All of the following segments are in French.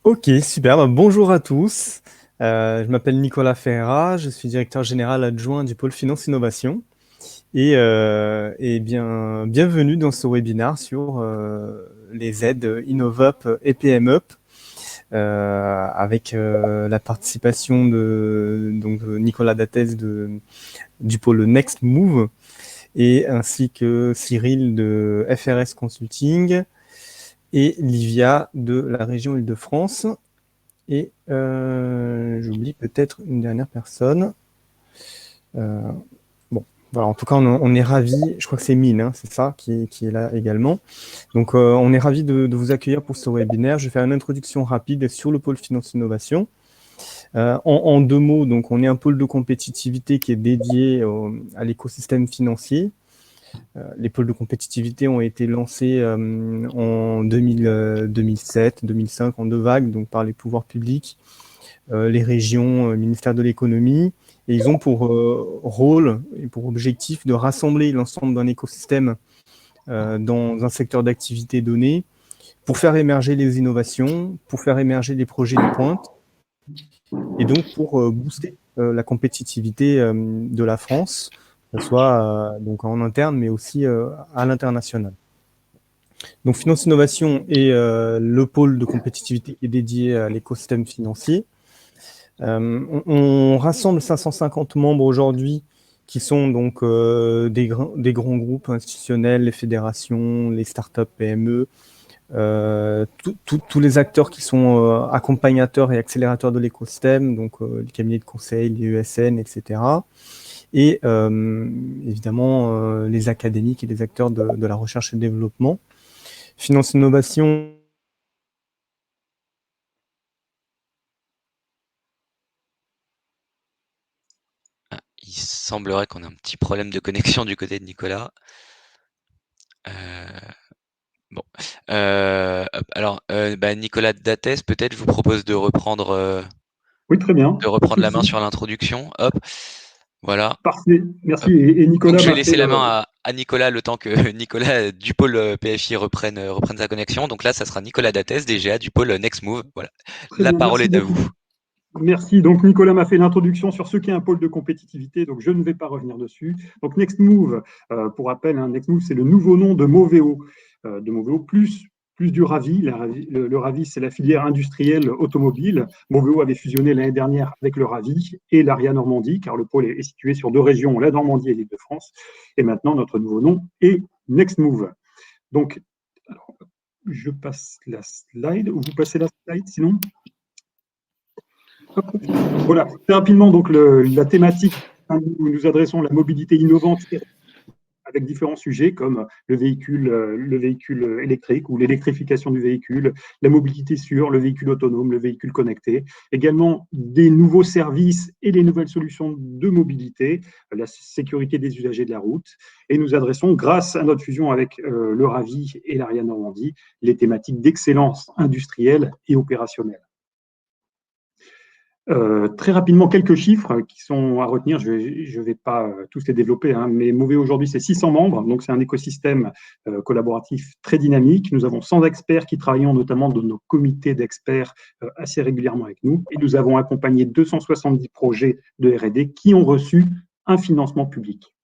Ok, super. Bonjour à tous. Je m'appelle Nicolas Ferra, je suis directeur général adjoint du pôle Finance Innovation et bien, bienvenue dans ce webinaire sur les aides InnovUp et PMUp avec la participation de Nicolas Dattès du pôle Next Move et ainsi que Cyril de FRS Consulting et Livia de la région Île-de-France. Et j'oublie peut-être une dernière personne. Euh, bon, voilà, en tout cas, on est ravis. Je crois que c'est Mine, hein, c'est ça, qui est là également. Donc, on est ravis de vous accueillir pour ce webinaire. Je vais faire une introduction rapide sur le pôle Finance Innovation. En deux mots, donc, on est un pôle de compétitivité qui est dédié à l'écosystème financier. Les pôles de compétitivité ont été lancés en 2007, 2005, en deux vagues, donc par les pouvoirs publics, les régions, le ministère de l'économie, et ils ont pour rôle et pour objectif de rassembler l'ensemble d'un écosystème dans un secteur d'activité donné pour faire émerger les innovations, pour faire émerger les projets de pointe, et donc pour booster la compétitivité de la France, que ce soit donc en interne, mais aussi à l'international. Donc Finance Innovation est le pôle de compétitivité qui est dédié à l'écosystème financier. On rassemble 550 membres aujourd'hui qui sont donc des grands groupes institutionnels, les fédérations, les startups PME, tous les acteurs qui sont accompagnateurs et accélérateurs de l'écosystème, donc les cabinets de conseil, les ESN, etc. Et évidemment les académiques et les acteurs de la recherche et le développement. Finance Innovation. Ah, il semblerait qu'on ait un petit problème de connexion du côté de Nicolas. Euh, bon, hop, alors Nicolas Dattès, peut-être je vous propose Oui, très bien, de pas de reprendre la main souci. sur l'introduction. Hop, voilà. Parfait, merci. Hop. Et Donc Nicolas je vais m'a laisser fait. la main à Nicolas le temps que Nicolas du pôle PFI reprenne sa connexion. Donc là, ça sera Nicolas Dattès, DGA du pôle Next Move. Voilà, Très la bien, parole merci est à vous. beaucoup. Merci. Donc, Nicolas m'a fait l'introduction sur ce qu'est un pôle de compétitivité, donc je ne vais pas revenir dessus. Donc, Next Move, pour rappel, hein, Next Move, c'est le nouveau nom de Moveo. De Moveo, plus du Ravi. Le Ravi, c'est la filière industrielle automobile. Moveo avait fusionné l'année dernière avec le Ravi et l'Aria Normandie, car le pôle est situé sur deux régions, la Normandie et l'Île-de-France. Et maintenant, notre nouveau nom est Next Move. Donc, alors, je passe la slide, ou vous passez la slide sinon. Voilà, très rapidement, donc la thématique, nous adressons la mobilité innovante avec différents sujets comme le véhicule électrique ou l'électrification du véhicule, la mobilité sûre, le véhicule autonome, le véhicule connecté, également des nouveaux services et des nouvelles solutions de mobilité, la sécurité des usagers de la route. Et nous adressons, grâce à notre fusion avec le Ravi et l'Ariane Normandie, les thématiques d'excellence industrielle et opérationnelle. Très rapidement, quelques chiffres qui sont à retenir. Je ne vais pas tous les développer, hein, mais Mové aujourd'hui, c'est 600 membres, donc c'est un écosystème collaboratif très dynamique. Nous avons 100 experts qui travaillent notamment dans nos comités d'experts assez régulièrement avec nous. Et nous avons accompagné 270 projets de R&D qui ont reçu un financement public.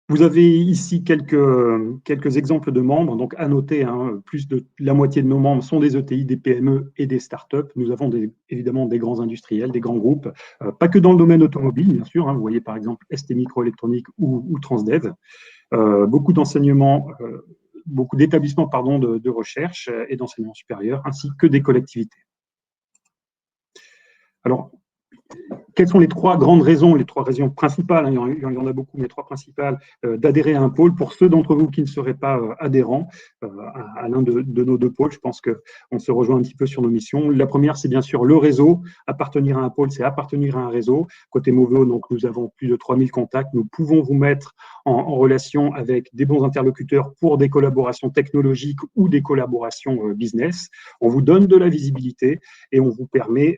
Vous avez ici quelques exemples de membres, donc à noter, hein, plus de la moitié de nos membres sont des ETI, des PME et des startups. Nous avons évidemment des grands industriels, des grands groupes, pas que dans le domaine automobile, bien sûr. Hein, vous voyez par exemple ST Microélectronique ou Transdev. Beaucoup d'enseignements, beaucoup d'établissements de recherche et d'enseignement supérieur, ainsi que des collectivités. Alors, quelles sont les trois grandes raisons, les trois raisons principales, hein, il y en a beaucoup, mais trois principales, d'adhérer à un pôle pour ceux d'entre vous qui ne seraient pas adhérents à l'un de nos deux pôles? Je pense qu'on se rejoint un petit peu sur nos missions. La première, c'est bien sûr le réseau. Appartenir à un pôle, c'est appartenir à un réseau. Côté Moveo, donc, nous avons plus de 3000 contacts. Nous pouvons vous mettre en relation avec des bons interlocuteurs pour des collaborations technologiques ou des collaborations business. On vous donne de la visibilité et on vous permet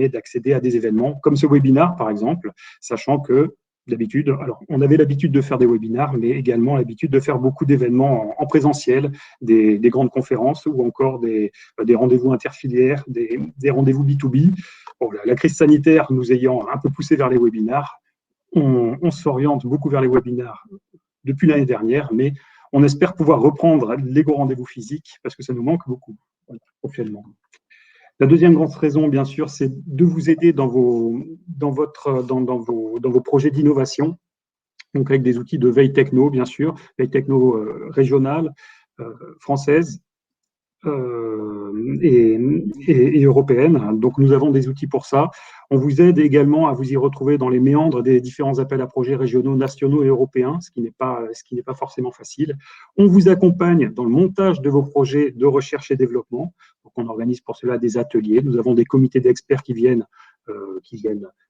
d'accéder à des événements comme ce webinaire, par exemple, sachant que d'habitude. Alors, on avait l'habitude de faire des webinars, mais également l'habitude de faire beaucoup d'événements en présentiel, des grandes conférences ou encore des rendez-vous interfilières, des rendez-vous B2B. Bon, la crise sanitaire nous ayant un peu poussé vers les webinars, on s'oriente beaucoup vers les webinars depuis l'année dernière, mais on espère pouvoir reprendre les gros rendez-vous physiques parce que ça nous manque beaucoup actuellement. La deuxième grande raison, bien sûr, c'est de vous aider dans vos projets d'innovation, donc avec des outils de veille techno, bien sûr, veille techno régionale, française, et européenne. Donc, nous avons des outils pour ça. On vous aide également à vous y retrouver dans les méandres des différents appels à projets régionaux, nationaux et européens, ce qui n'est pas forcément facile. On vous accompagne dans le montage de vos projets de recherche et développement. Donc, on organise pour cela des ateliers. Nous avons des comités d'experts qui viennent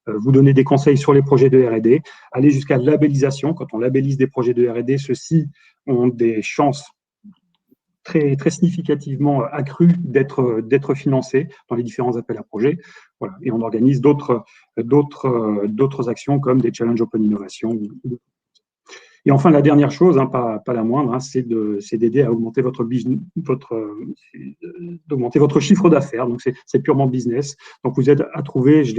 vous donner des conseils sur les projets de R&D, aller jusqu'à labellisation. Quand on labellise des projets de R&D, ceux-ci ont des chances très significativement accru d'être financé dans les différents appels à projets. Voilà. Et on organise d'autres actions comme des challenges open innovation. Et enfin, la dernière chose, pas la moindre, c'est d'aider à augmenter d'augmenter votre chiffre d'affaires. Donc, c'est purement business. Donc, vous êtes à trouver, je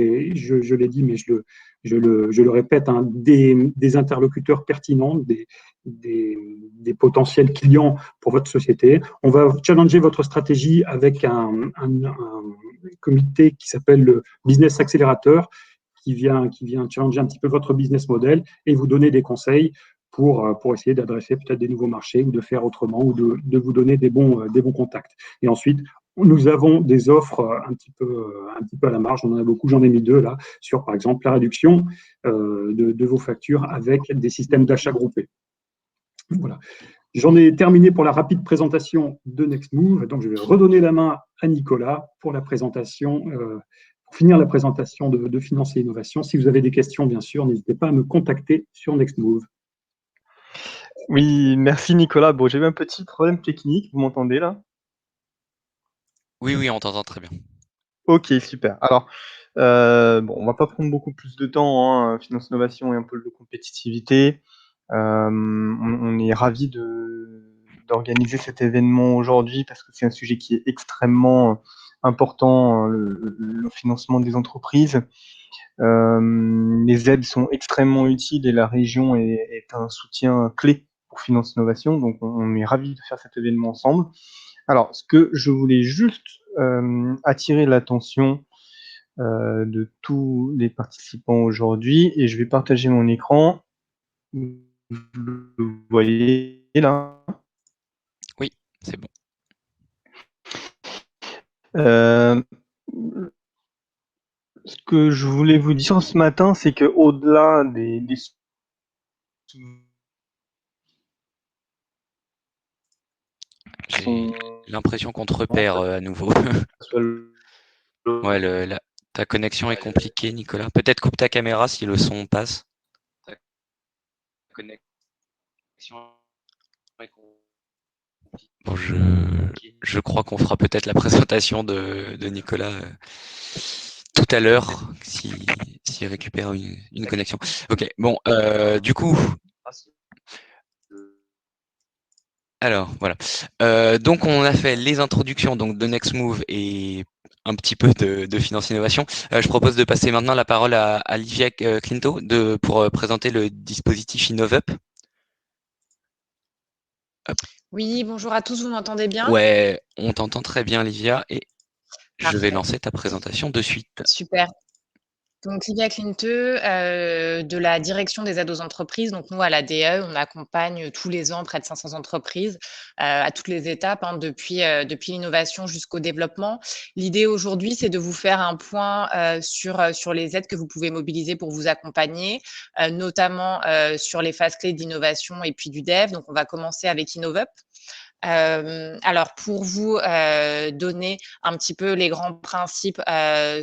l'ai dit, mais je le répète, des interlocuteurs pertinents, des potentiels clients pour votre société. On va challenger votre stratégie avec un comité qui s'appelle le Business Accelerator, qui vient challenger un petit peu votre business model et vous donner des conseils pour essayer d'adresser peut-être des nouveaux marchés ou de faire autrement ou de vous donner des bons contacts. Et ensuite, nous avons des offres un petit peu à la marge, on en a beaucoup, j'en ai mis 2 là, sur par exemple la réduction de vos factures avec des systèmes d'achat groupés. Voilà. J'en ai terminé pour la rapide présentation de Nextmove, donc je vais redonner la main à Nicolas pour la présentation, pour finir la présentation de Finance et Innovation. Si vous avez des questions, bien sûr, n'hésitez pas à me contacter sur Nextmove. Oui, merci Nicolas. Bon, j'ai eu un petit problème technique, vous m'entendez là? Oui, on t'entend très bien. Ok, super. Alors, on va pas prendre beaucoup plus de temps, Finance Innovation et un pôle de compétitivité. On est ravis d'organiser cet événement aujourd'hui parce que c'est un sujet qui est extrêmement important, le financement des entreprises. Les aides sont extrêmement utiles et la région est un soutien clé pour Finance Innovation, donc on est ravis de faire cet événement ensemble. Alors, ce que je voulais juste attirer l'attention de tous les participants aujourd'hui, et je vais partager mon écran. Vous le voyez là? Oui, c'est bon. Ce que je voulais vous dire ce matin, c'est que au-delà des J'ai l'impression qu'on te repère à nouveau. Ouais, ta connexion est compliquée, Nicolas. Peut-être coupe ta caméra si le son passe. Ta connexion est compliquée. Bon, je crois qu'on fera peut-être la présentation de Nicolas tout à l'heure, s'il récupère une connexion. Ok, bon, du coup, alors voilà. Donc on a fait les introductions donc de Nextmove et un petit peu de Finance Innovation. Je propose de passer maintenant la parole à Livia Clinto pour présenter le dispositif InnovUp. Oui, bonjour à tous, vous m'entendez bien? Ouais, on t'entend très bien, Livia, et je vais Parfait. lancer ta présentation de suite. Super. Donc Livia Clinteux, de la direction des aides aux entreprises. Donc nous, à la DAE, on accompagne tous les ans près de 500 entreprises à toutes les étapes, depuis l'innovation jusqu'au développement. L'idée aujourd'hui, c'est de vous faire un point sur les aides que vous pouvez mobiliser pour vous accompagner, notamment sur les phases clés d'innovation et puis du dev. Donc on va commencer avec InnovUp. Alors pour vous donner un petit peu les grands principes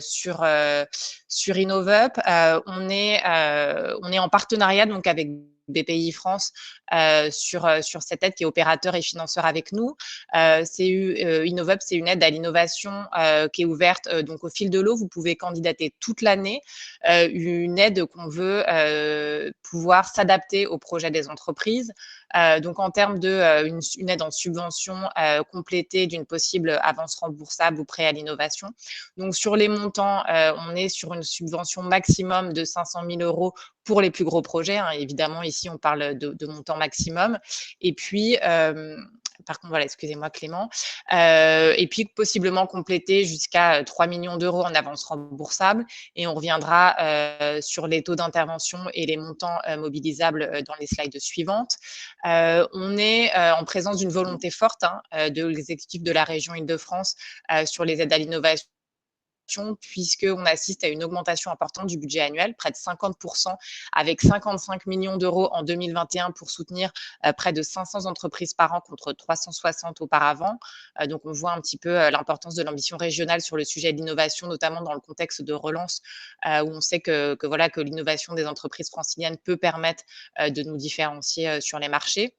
sur InnovUp, on est en partenariat donc avec BPI France sur cette aide qui est opérateur et financeur avec nous. Innovup, c'est une aide à l'innovation qui est ouverte donc au fil de l'eau. Vous pouvez candidater toute l'année. Une aide qu'on veut pouvoir s'adapter au projet des entreprises. Donc en termes de une aide en subvention complétée d'une possible avance remboursable ou prêt à l'innovation. Donc sur les montants, on est sur une subvention maximum de 500 000 € pour les plus gros projets. Hein. Évidemment, ici, on parle de montant maximum. Et puis, par contre, voilà, excusez-moi Clément. Et puis, possiblement compléter jusqu'à 3 millions d'euros en avance remboursable. Et on reviendra sur les taux d'intervention et les montants mobilisables dans les slides suivantes. On est en présence d'une volonté forte de l'exécutif de la région Île-de-France sur les aides à l'innovation, puisqu'on assiste à une augmentation importante du budget annuel, près de 50%, avec 55 millions d'euros en 2021 pour soutenir près de 500 entreprises par an contre 360 auparavant. Donc, on voit un petit peu l'importance de l'ambition régionale sur le sujet de l'innovation, notamment dans le contexte de relance, où on sait que l'innovation des entreprises franciliennes peut permettre de nous différencier sur les marchés.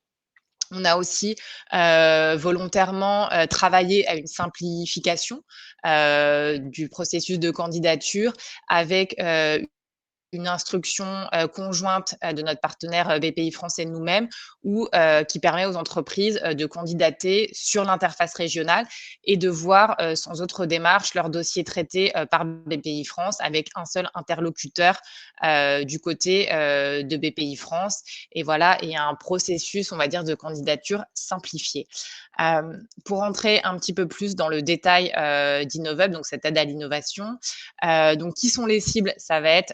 On a aussi volontairement travaillé à une simplification du processus de candidature avec une instruction conjointe de notre partenaire BPI France et de nous-mêmes, qui permet aux entreprises de candidater sur l'interface régionale et de voir sans autre démarche leur dossier traité par BPI France avec un seul interlocuteur du côté de BPI France. Et voilà, et un processus, on va dire, de candidature simplifié. Pour entrer un petit peu plus dans le détail d'Innovup, donc cette aide à l'innovation, donc qui sont les cibles? Ça va être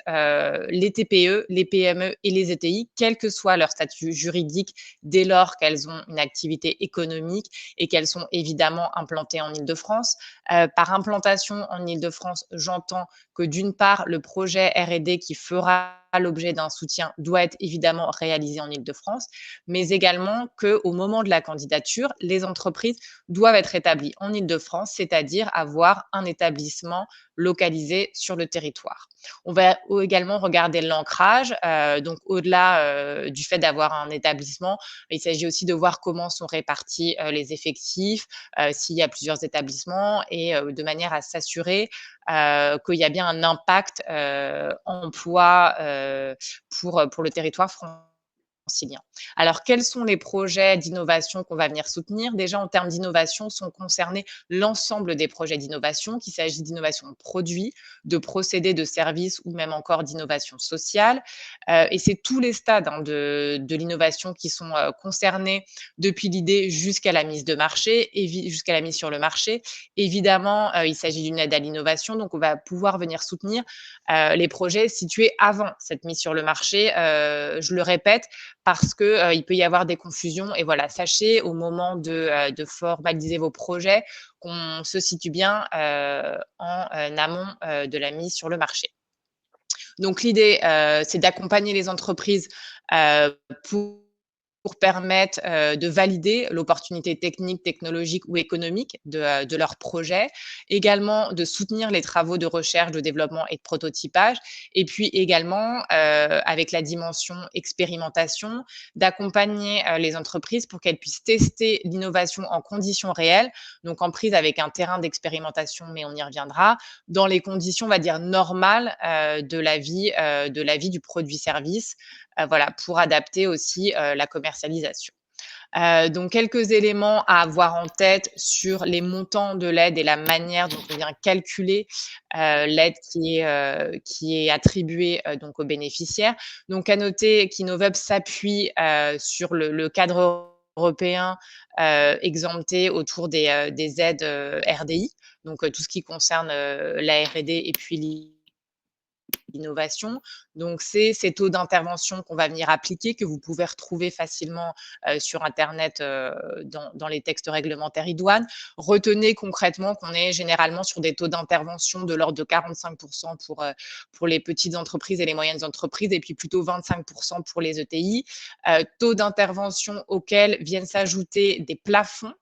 les TPE, les PME et les ETI, quel que soit leur statut juridique, dès lors qu'elles ont une activité économique et qu'elles sont évidemment implantées en Île-de-France. Par implantation en Île-de-France, j'entends que d'une part, le projet R&D qui fera l'objet d'un soutien doit être évidemment réalisé en Île-de-France, mais également qu'au moment de la candidature, les entreprises doivent être établies en Île-de-France, c'est-à-dire avoir un établissement localisé sur le territoire. On va également regarder l'ancrage, donc au-delà du fait d'avoir un établissement, il s'agit aussi de voir comment sont répartis les effectifs, s'il y a plusieurs établissements et de manière à s'assurer qu'il y a bien un impact emploi pour le territoire francilien. Alors, quels sont les projets d'innovation qu'on va venir soutenir? Déjà, en termes d'innovation, sont concernés l'ensemble des projets d'innovation, qu'il s'agisse d'innovation de produits, de procédés, de services ou même encore d'innovation sociale. Et c'est tous les stades de l'innovation qui sont concernés depuis l'idée jusqu'à la mise de marché, jusqu'à la mise sur le marché. Évidemment, il s'agit d'une aide à l'innovation, donc on va pouvoir venir soutenir les projets situés avant cette mise sur le marché. Je le répète, parce que il peut y avoir des confusions. Et voilà, sachez au moment de formaliser vos projets qu'on se situe bien en amont de la mise sur le marché. Donc l'idée, c'est d'accompagner les entreprises pour permettre de valider l'opportunité technique, technologique ou économique de leur projet, également de soutenir les travaux de recherche, de développement et de prototypage, et puis également, avec la dimension expérimentation, d'accompagner les entreprises pour qu'elles puissent tester l'innovation en conditions réelles, donc en prise avec un terrain d'expérimentation, mais on y reviendra, dans les conditions, on va dire, normales de la vie du produit-service, voilà, pour adapter aussi la commercialisation. Donc quelques éléments à avoir en tête sur les montants de l'aide et la manière dont on vient calculer l'aide qui est attribuée donc aux bénéficiaires. Donc à noter qu'Innovup s'appuie sur le cadre européen exempté autour des aides RDI, donc tout ce qui concerne la R&D et puis l'innovation. Donc, c'est ces taux d'intervention qu'on va venir appliquer, que vous pouvez retrouver facilement sur Internet dans les textes réglementaires iDouane. Retenez concrètement qu'on est généralement sur des taux d'intervention de l'ordre de 45% pour les petites entreprises et les moyennes entreprises, et puis plutôt 25% pour les ETI. Taux d'intervention auxquels viennent s'ajouter des plafonds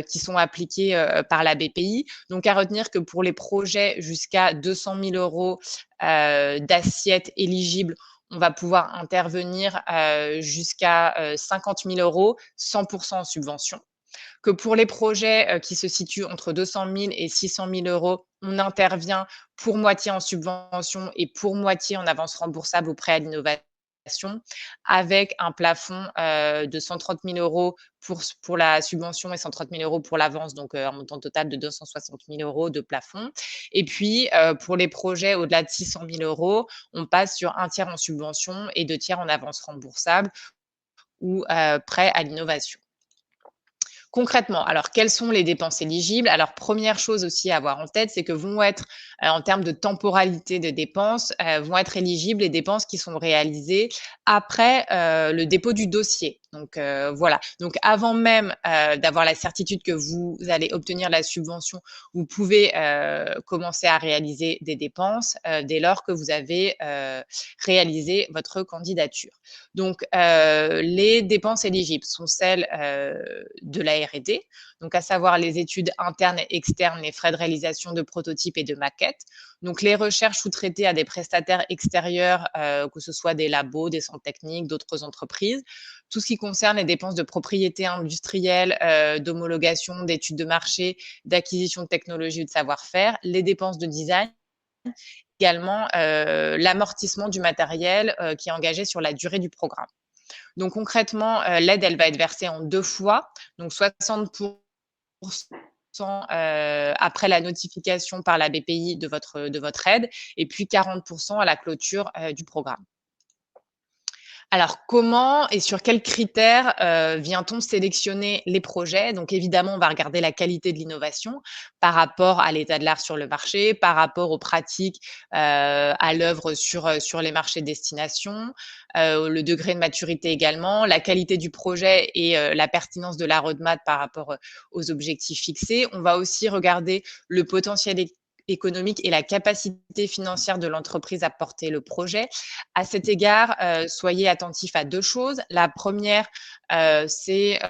qui sont appliqués par la BPI. Donc, à retenir que pour les projets jusqu'à 200 000 € d'assiette éligible, on va pouvoir intervenir jusqu'à 50 000 € 100% en subvention. Que pour les projets qui se situent entre 200 000 et 600 000 €, on intervient pour moitié en subvention et pour moitié en avance remboursable ou prêt à l'innovation, avec un plafond de 130 000 € pour la subvention et 130 000 € pour l'avance, donc un montant total de 260 000 € de plafond. Et puis, pour les projets au-delà de 600 000 €, on passe sur un tiers en subvention et 2 tiers en avance remboursable ou prêt à l'innovation. Concrètement, alors quelles sont les dépenses éligibles? Alors première chose aussi à avoir en tête, c'est que vont être, en termes de temporalité des dépenses, vont être éligibles les dépenses qui sont réalisées après, le dépôt du dossier. Donc voilà, donc avant même, d'avoir la certitude que vous allez obtenir la subvention, vous pouvez, commencer à réaliser des dépenses, dès lors que vous avez, réalisé votre candidature. Donc les dépenses éligibles sont celles, de la R&D, donc à savoir les études internes et externes, les frais de réalisation de prototypes et de maquettes. Donc les recherches sous-traitées à des prestataires extérieurs, que ce soit des labos, des centres techniques, d'autres entreprises. Tout ce qui concerne les dépenses de propriété industrielle, d'homologation, d'études de marché, d'acquisition de technologie ou de savoir-faire. Les dépenses de design, également l'amortissement du matériel qui est engagé sur la durée du programme. Donc concrètement, l'aide, elle va être versée en 2 fois, donc 60% après la notification par la BPI de votre aide et puis 40% à la clôture du programme. Alors, comment et sur quels critères vient-on sélectionner les projets? Donc, évidemment, on va regarder la qualité de l'innovation par rapport à l'état de l'art sur le marché, par rapport aux pratiques à l'œuvre sur les marchés de destination, le degré de maturité également, la qualité du projet et la pertinence de la roadmap par rapport aux objectifs fixés. On va aussi regarder le potentiel économique et la capacité financière de l'entreprise à porter le projet. À cet égard, soyez attentifs à 2 choses. La première, c'est,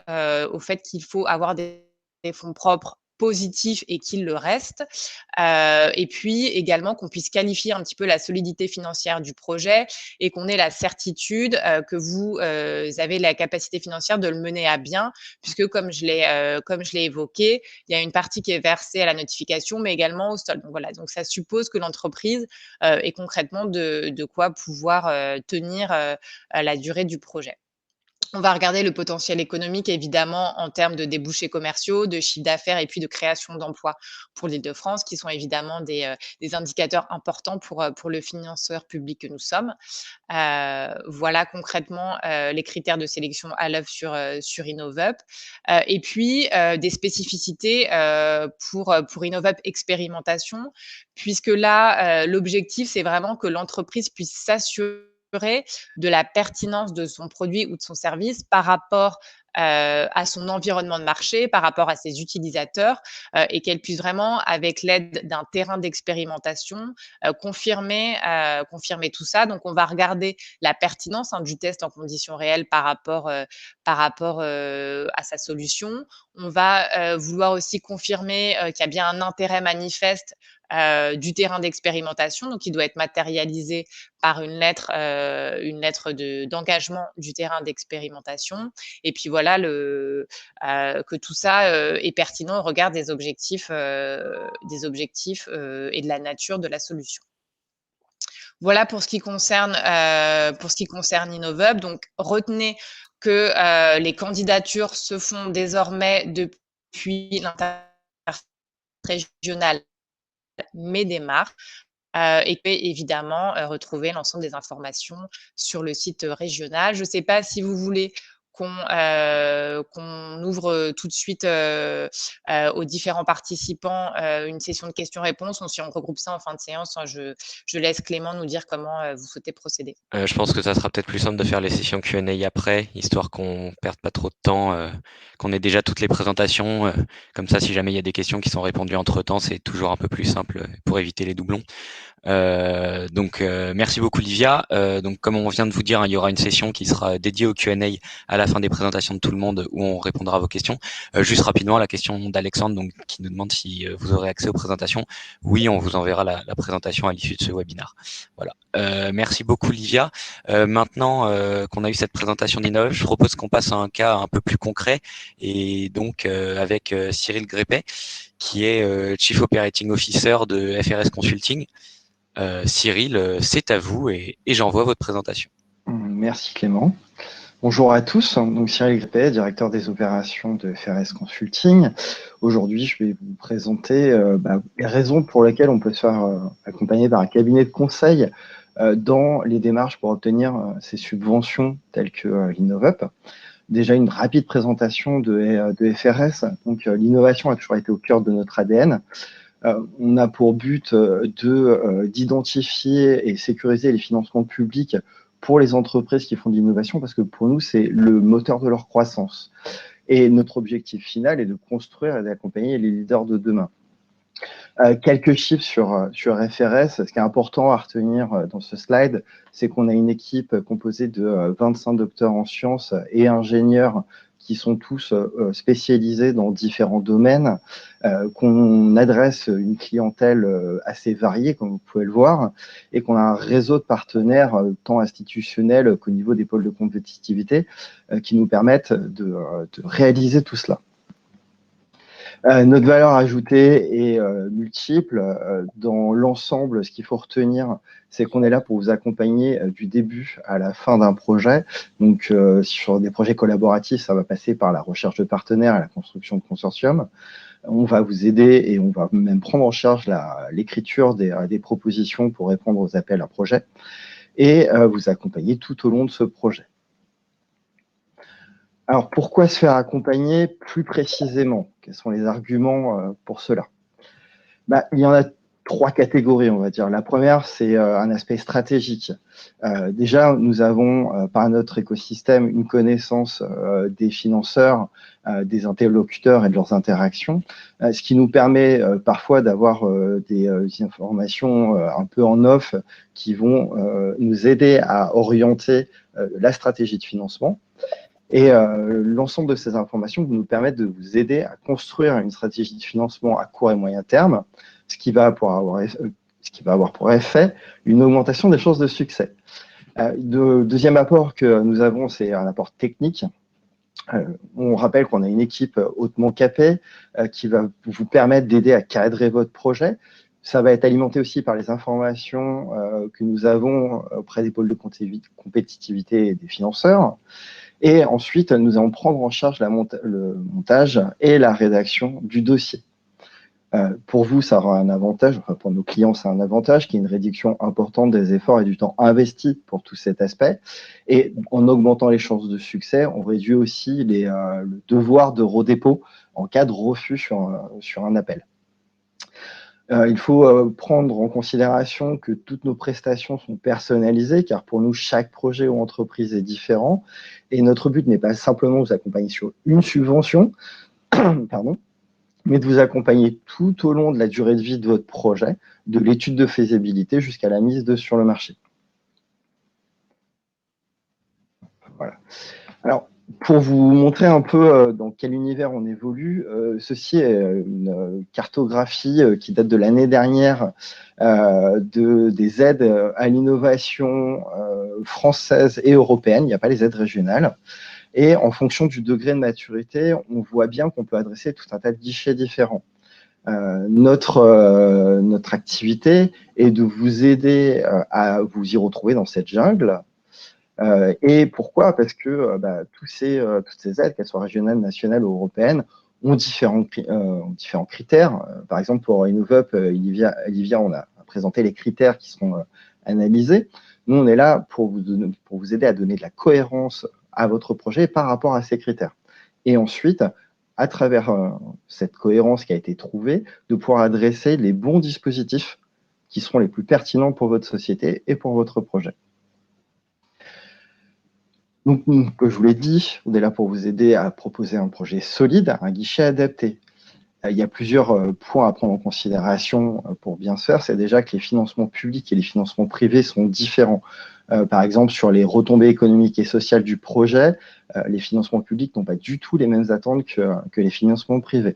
au fait qu'il faut avoir des fonds propres positifs et qu'ils le restent. Et puis également qu'on puisse qualifier un petit peu la solidité financière du projet et qu'on ait la certitude, que vous, avez la capacité financière de le mener à bien puisque comme je l'ai évoqué, il y a une partie qui est versée à la notification, mais également au sol. Donc voilà, donc ça suppose que l'entreprise ait concrètement de quoi pouvoir tenir la durée du projet. On va regarder le potentiel économique, évidemment, en termes de débouchés commerciaux, de chiffre d'affaires et puis de création d'emplois pour l'Île-de-France, qui sont évidemment des indicateurs importants pour le financeur public que nous sommes. Voilà concrètement les critères de sélection à l'œuvre sur InnovUp. Et puis des spécificités pour InnovUp expérimentation, puisque là, l'objectif, c'est vraiment que l'entreprise puisse s'assurer de la pertinence de son produit ou de son service par rapport à son environnement de marché, par rapport à ses utilisateurs et qu'elle puisse vraiment, avec l'aide d'un terrain d'expérimentation, confirmer tout ça. Donc, on va regarder la pertinence du test en conditions réelles par rapport à sa solution. On va vouloir aussi confirmer qu'il y a bien un intérêt manifeste du terrain d'expérimentation, donc il doit être matérialisé par une lettre d'engagement du terrain d'expérimentation. Et puis voilà, que tout ça est pertinent au regard des objectifs et de la nature de la solution. Voilà pour ce qui concerne InnovUp. Donc retenez que les candidatures se font désormais depuis l'interrégional MEDEMAR et que évidemment retrouver l'ensemble des informations sur le site régional. Je ne sais pas si vous voulez qu'on ouvre tout de suite aux différents participants une session de questions-réponses, ou si on regroupe ça en fin de séance. Je laisse Clément nous dire comment vous souhaitez procéder. Je pense que ça sera peut-être plus simple de faire les sessions Q&A après, histoire qu'on perde pas trop de temps, qu'on ait déjà toutes les présentations. Comme ça, si jamais il y a des questions qui sont répondues entre-temps, c'est toujours un peu plus simple pour éviter les doublons. Merci beaucoup Livia. Donc comme on vient de vous dire, hein, il y aura une session qui sera dédiée au Q&A à la fin des présentations de tout le monde où on répondra à vos questions. Juste rapidement, la question d'Alexandre donc qui nous demande si vous aurez accès aux présentations. Oui, on vous enverra la présentation à l'issue de ce webinaire. Voilà. Merci beaucoup Livia. Maintenant qu'on a eu cette présentation d'Innov, je propose qu'on passe à un cas un peu plus concret et donc avec Cyril Grépet qui est Chief Operating Officer de FRS Consulting. Cyril, c'est à vous et j'envoie votre présentation. Merci Clément. Bonjour à tous, donc Cyril Grépet, directeur des opérations de FRS Consulting. Aujourd'hui, je vais vous présenter les raisons pour lesquelles on peut se faire accompagner par un cabinet de conseil dans les démarches pour obtenir ces subventions telles que l'InnovUp. Déjà une rapide présentation de FRS. Donc l'innovation a toujours été au cœur de notre ADN. On a pour but d'identifier et sécuriser les financements publics pour les entreprises qui font de l'innovation, parce que pour nous, c'est le moteur de leur croissance. Et notre objectif final est de construire et d'accompagner les leaders de demain. Quelques chiffres sur FRS. Ce qui est important à retenir dans ce slide, c'est qu'on a une équipe composée de 25 docteurs en sciences et ingénieurs qui sont tous spécialisés dans différents domaines, qu'on adresse une clientèle assez variée, comme vous pouvez le voir, et qu'on a un réseau de partenaires, tant institutionnels qu'au niveau des pôles de compétitivité, qui nous permettent de réaliser tout cela. Notre valeur ajoutée est multiple. Dans l'ensemble, ce qu'il faut retenir, c'est qu'on est là pour vous accompagner du début à la fin d'un projet. Donc, sur des projets collaboratifs, ça va passer par la recherche de partenaires et la construction de consortiums. On va vous aider et on va même prendre en charge l'écriture des propositions pour répondre aux appels à projets et vous accompagner tout au long de ce projet. Alors, pourquoi se faire accompagner plus précisément? Quels sont les arguments pour cela? Il y en a 3 catégories, on va dire. La première, c'est un aspect stratégique. Déjà, nous avons, par notre écosystème, une connaissance des financeurs, des interlocuteurs et de leurs interactions, ce qui nous permet parfois d'avoir des informations un peu en off qui vont nous aider à orienter la stratégie de financement. Et l'ensemble de ces informations nous permettent de vous aider à construire une stratégie de financement à court et moyen terme, ce qui va avoir pour effet une augmentation des chances de succès. Deuxième apport que nous avons, c'est un apport technique. On rappelle qu'on a une équipe hautement capée qui va vous permettre d'aider à cadrer votre projet. Ça va être alimenté aussi par les informations que nous avons auprès des pôles de compétitivité et des financeurs. Et ensuite, nous allons prendre en charge le montage et la rédaction du dossier. Pour vous, ça aura un avantage, enfin pour nos clients, c'est un avantage, qui est une réduction importante des efforts et du temps investi pour tout cet aspect. Et en augmentant les chances de succès, on réduit aussi le devoir de redépôt en cas de refus sur un appel. Il faut prendre en considération que toutes nos prestations sont personnalisées, car pour nous, chaque projet ou entreprise est différent. Et notre but n'est pas simplement de vous accompagner sur une subvention, pardon, mais de vous accompagner tout au long de la durée de vie de votre projet, de l'étude de faisabilité jusqu'à la mise sur le marché. Voilà. Alors, pour vous montrer un peu dans quel univers on évolue, ceci est une cartographie qui date de l'année dernière des aides à l'innovation française et européenne. Il n'y a pas les aides régionales. Et en fonction du degré de maturité, on voit bien qu'on peut adresser tout un tas de guichets différents. Notre activité est de vous aider à vous y retrouver dans cette jungle. Et pourquoi? Parce que toutes ces aides, qu'elles soient régionales, nationales ou européennes, ont différents critères. Par exemple, pour InnovUp, Olivia, on a présenté les critères qui seront analysés. Nous, on est là pour vous aider à donner de la cohérence à votre projet par rapport à ces critères. Et ensuite, à travers cette cohérence qui a été trouvée, de pouvoir adresser les bons dispositifs qui seront les plus pertinents pour votre société et pour votre projet. Donc, comme je vous l'ai dit, on est là pour vous aider à proposer un projet solide, un guichet adapté. il y a plusieurs points à prendre en considération pour bien se faire. C'est déjà que les financements publics et les financements privés sont différents. Par exemple, sur les retombées économiques et sociales du projet, les financements publics n'ont pas du tout les mêmes attentes que les financements privés.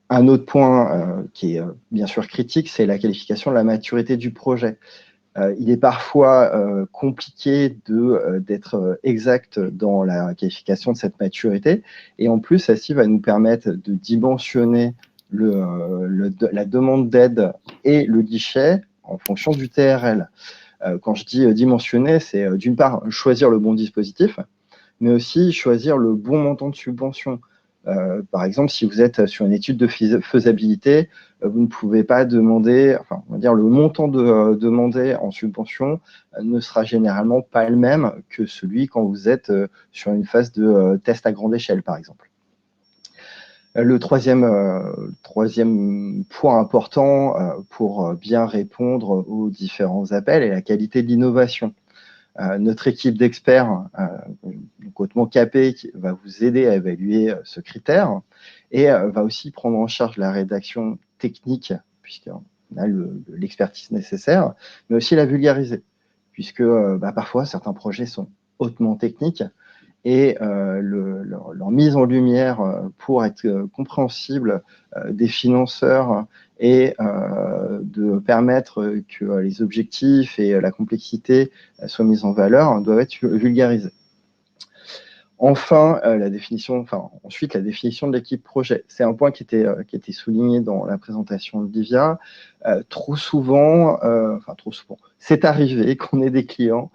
Un autre point qui est bien sûr critique, c'est la qualification de la maturité du projet. Il est parfois compliqué d'être exact dans la qualification de cette maturité. Et en plus, celle-ci va nous permettre de dimensionner la demande d'aide et le guichet en fonction du TRL. Quand je dis dimensionner, c'est d'une part choisir le bon dispositif, mais aussi choisir le bon montant de subvention. Par exemple, si vous êtes sur une étude de faisabilité, vous ne pouvez pas demander, enfin, on va dire le montant demandé en subvention ne sera généralement pas le même que celui quand vous êtes sur une phase de test à grande échelle, par exemple. Le troisième point important pour bien répondre aux différents appels est la qualité de l'innovation. Notre équipe d'experts, hautement capée, va vous aider à évaluer ce critère et va aussi prendre en charge la rédaction technique, puisqu'on a l'expertise nécessaire, mais aussi la vulgariser, puisque parfois certains projets sont hautement techniques et leur mise en lumière pour être compréhensible des financeurs et de permettre que les objectifs et la complexité soient mis en valeur doivent être vulgarisés. Enfin, ensuite, la définition de l'équipe projet. C'est un point qui était souligné dans la présentation de Livia. Trop souvent, c'est arrivé qu'on ait des clients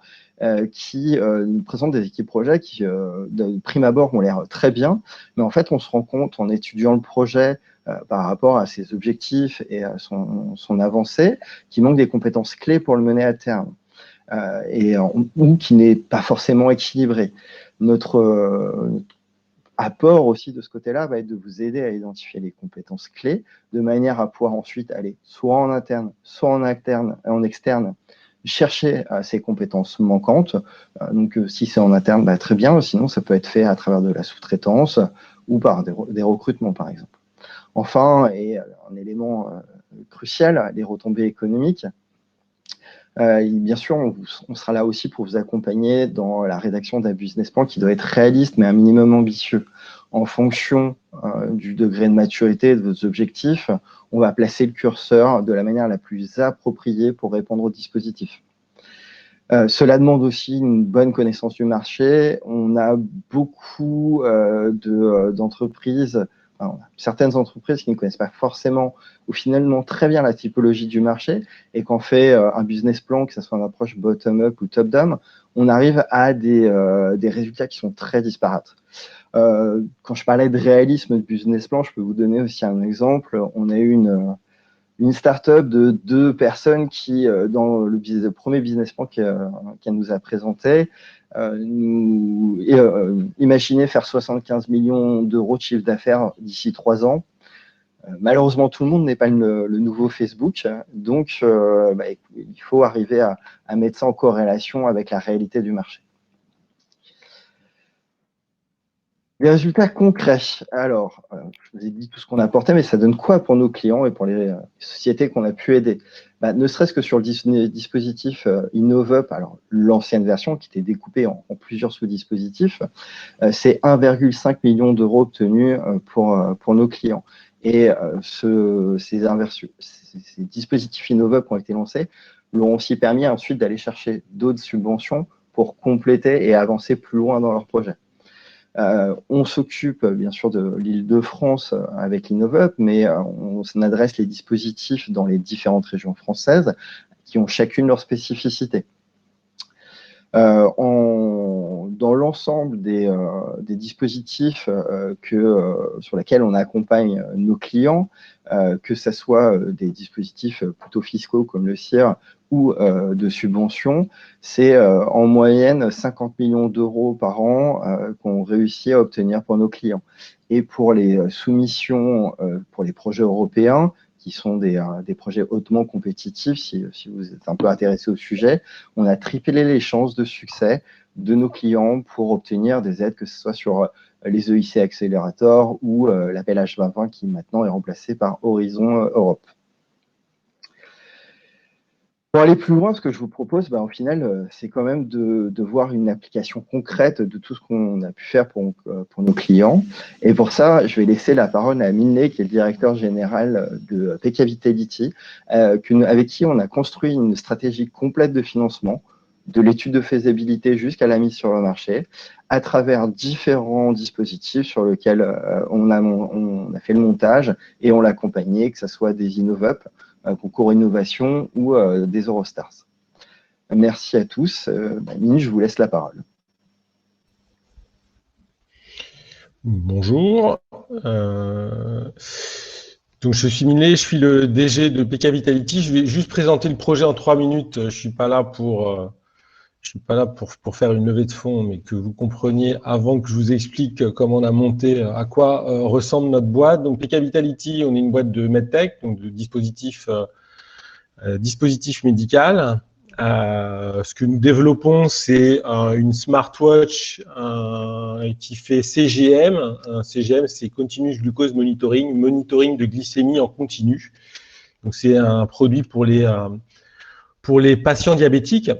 qui nous présentent des équipes projet qui, de prime abord, ont l'air très bien, mais en fait, on se rend compte en étudiant le projet par rapport à ses objectifs et à son avancée, qu'il manque des compétences clés pour le mener à terme, ou qui n'est pas forcément équilibré. Notre apport aussi de ce côté-là va être de vous aider à identifier les compétences clés, de manière à pouvoir ensuite aller soit en interne, soit en externe, chercher ces compétences manquantes. Donc, si c'est en interne, très bien. Sinon, ça peut être fait à travers de la sous-traitance ou par des recrutements, par exemple. Enfin, et un élément crucial, les retombées économiques. Bien sûr, on sera là aussi pour vous accompagner dans la rédaction d'un business plan qui doit être réaliste, mais un minimum ambitieux. En fonction du degré de maturité et de vos objectifs, on va placer le curseur de la manière la plus appropriée pour répondre au dispositif. Cela demande aussi une bonne connaissance du marché. On a beaucoup d'entreprises, certaines entreprises qui ne connaissent pas forcément ou finalement très bien la typologie du marché, et quand on fait un business plan, que ce soit une approche bottom-up ou top-down, on arrive à des résultats qui sont très disparates. Quand je parlais de réalisme de business plan, je peux vous donner aussi un exemple. On a eu une start-up de 2 personnes qui, dans le premier business plan qu'elle nous a présenté, imaginait faire 75 millions d'euros de chiffre d'affaires d'ici 3 ans. Malheureusement, tout le monde n'est pas le nouveau Facebook, donc il faut arriver à mettre ça en corrélation avec la réalité du marché. Les résultats concrets. Alors, je vous ai dit tout ce qu'on a apporté, mais ça donne quoi pour nos clients et pour les sociétés qu'on a pu aider? Ne serait-ce que sur le dispositif InnovUp, alors l'ancienne version qui était découpée en plusieurs sous-dispositifs, c'est 1,5 million d'euros obtenus pour nos clients. Et ces dispositifs InnovUp qui ont été lancés l'ont aussi permis ensuite d'aller chercher d'autres subventions pour compléter et avancer plus loin dans leur projet. On s'occupe bien sûr de l'Île-de-France avec l'InnovUp, mais on adresse les dispositifs dans les différentes régions françaises qui ont chacune leur spécificité. Dans l'ensemble des dispositifs sur lesquels on accompagne nos clients, que ce soit des dispositifs plutôt fiscaux comme le CIR ou de subventions, c'est en moyenne 50 millions d'euros par an qu'on réussit à obtenir pour nos clients. Et pour les soumissions pour les projets européens, qui sont des projets hautement compétitifs, si vous êtes un peu intéressé au sujet, on a triplé les chances de succès de nos clients pour obtenir des aides, que ce soit sur les EIC Accelerator ou l'appel H2020 qui maintenant est remplacé par Horizon Europe. Pour aller plus loin, ce que je vous propose, au final, c'est quand même de voir une application concrète de tout ce qu'on a pu faire pour nos clients. Et pour ça, je vais laisser la parole à Minley, qui est le directeur général de PK Vitality, avec qui on a construit une stratégie complète de financement, de l'étude de faisabilité jusqu'à la mise sur le marché, à travers différents dispositifs sur lesquels on a fait le montage et on l'a accompagné, que ce soit des InnovUp, concours innovation ou des Eurostars. Merci à tous. Mine, je vous laisse la parole. Bonjour. Donc je suis Minley, je suis le DG de PK Vitality. Je vais juste présenter le projet en 3 minutes. Je suis pas là pour faire une levée de fonds, mais que vous compreniez avant que je vous explique comment on a monté, à quoi ressemble notre boîte. Donc PK Vitality, on est une boîte de MedTech, donc de dispositifs médical. Ce que nous développons, c'est une smartwatch qui fait CGM. CGM, c'est Continuous Glucose Monitoring, monitoring de glycémie en continu. Donc c'est un produit pour les patients diabétiques.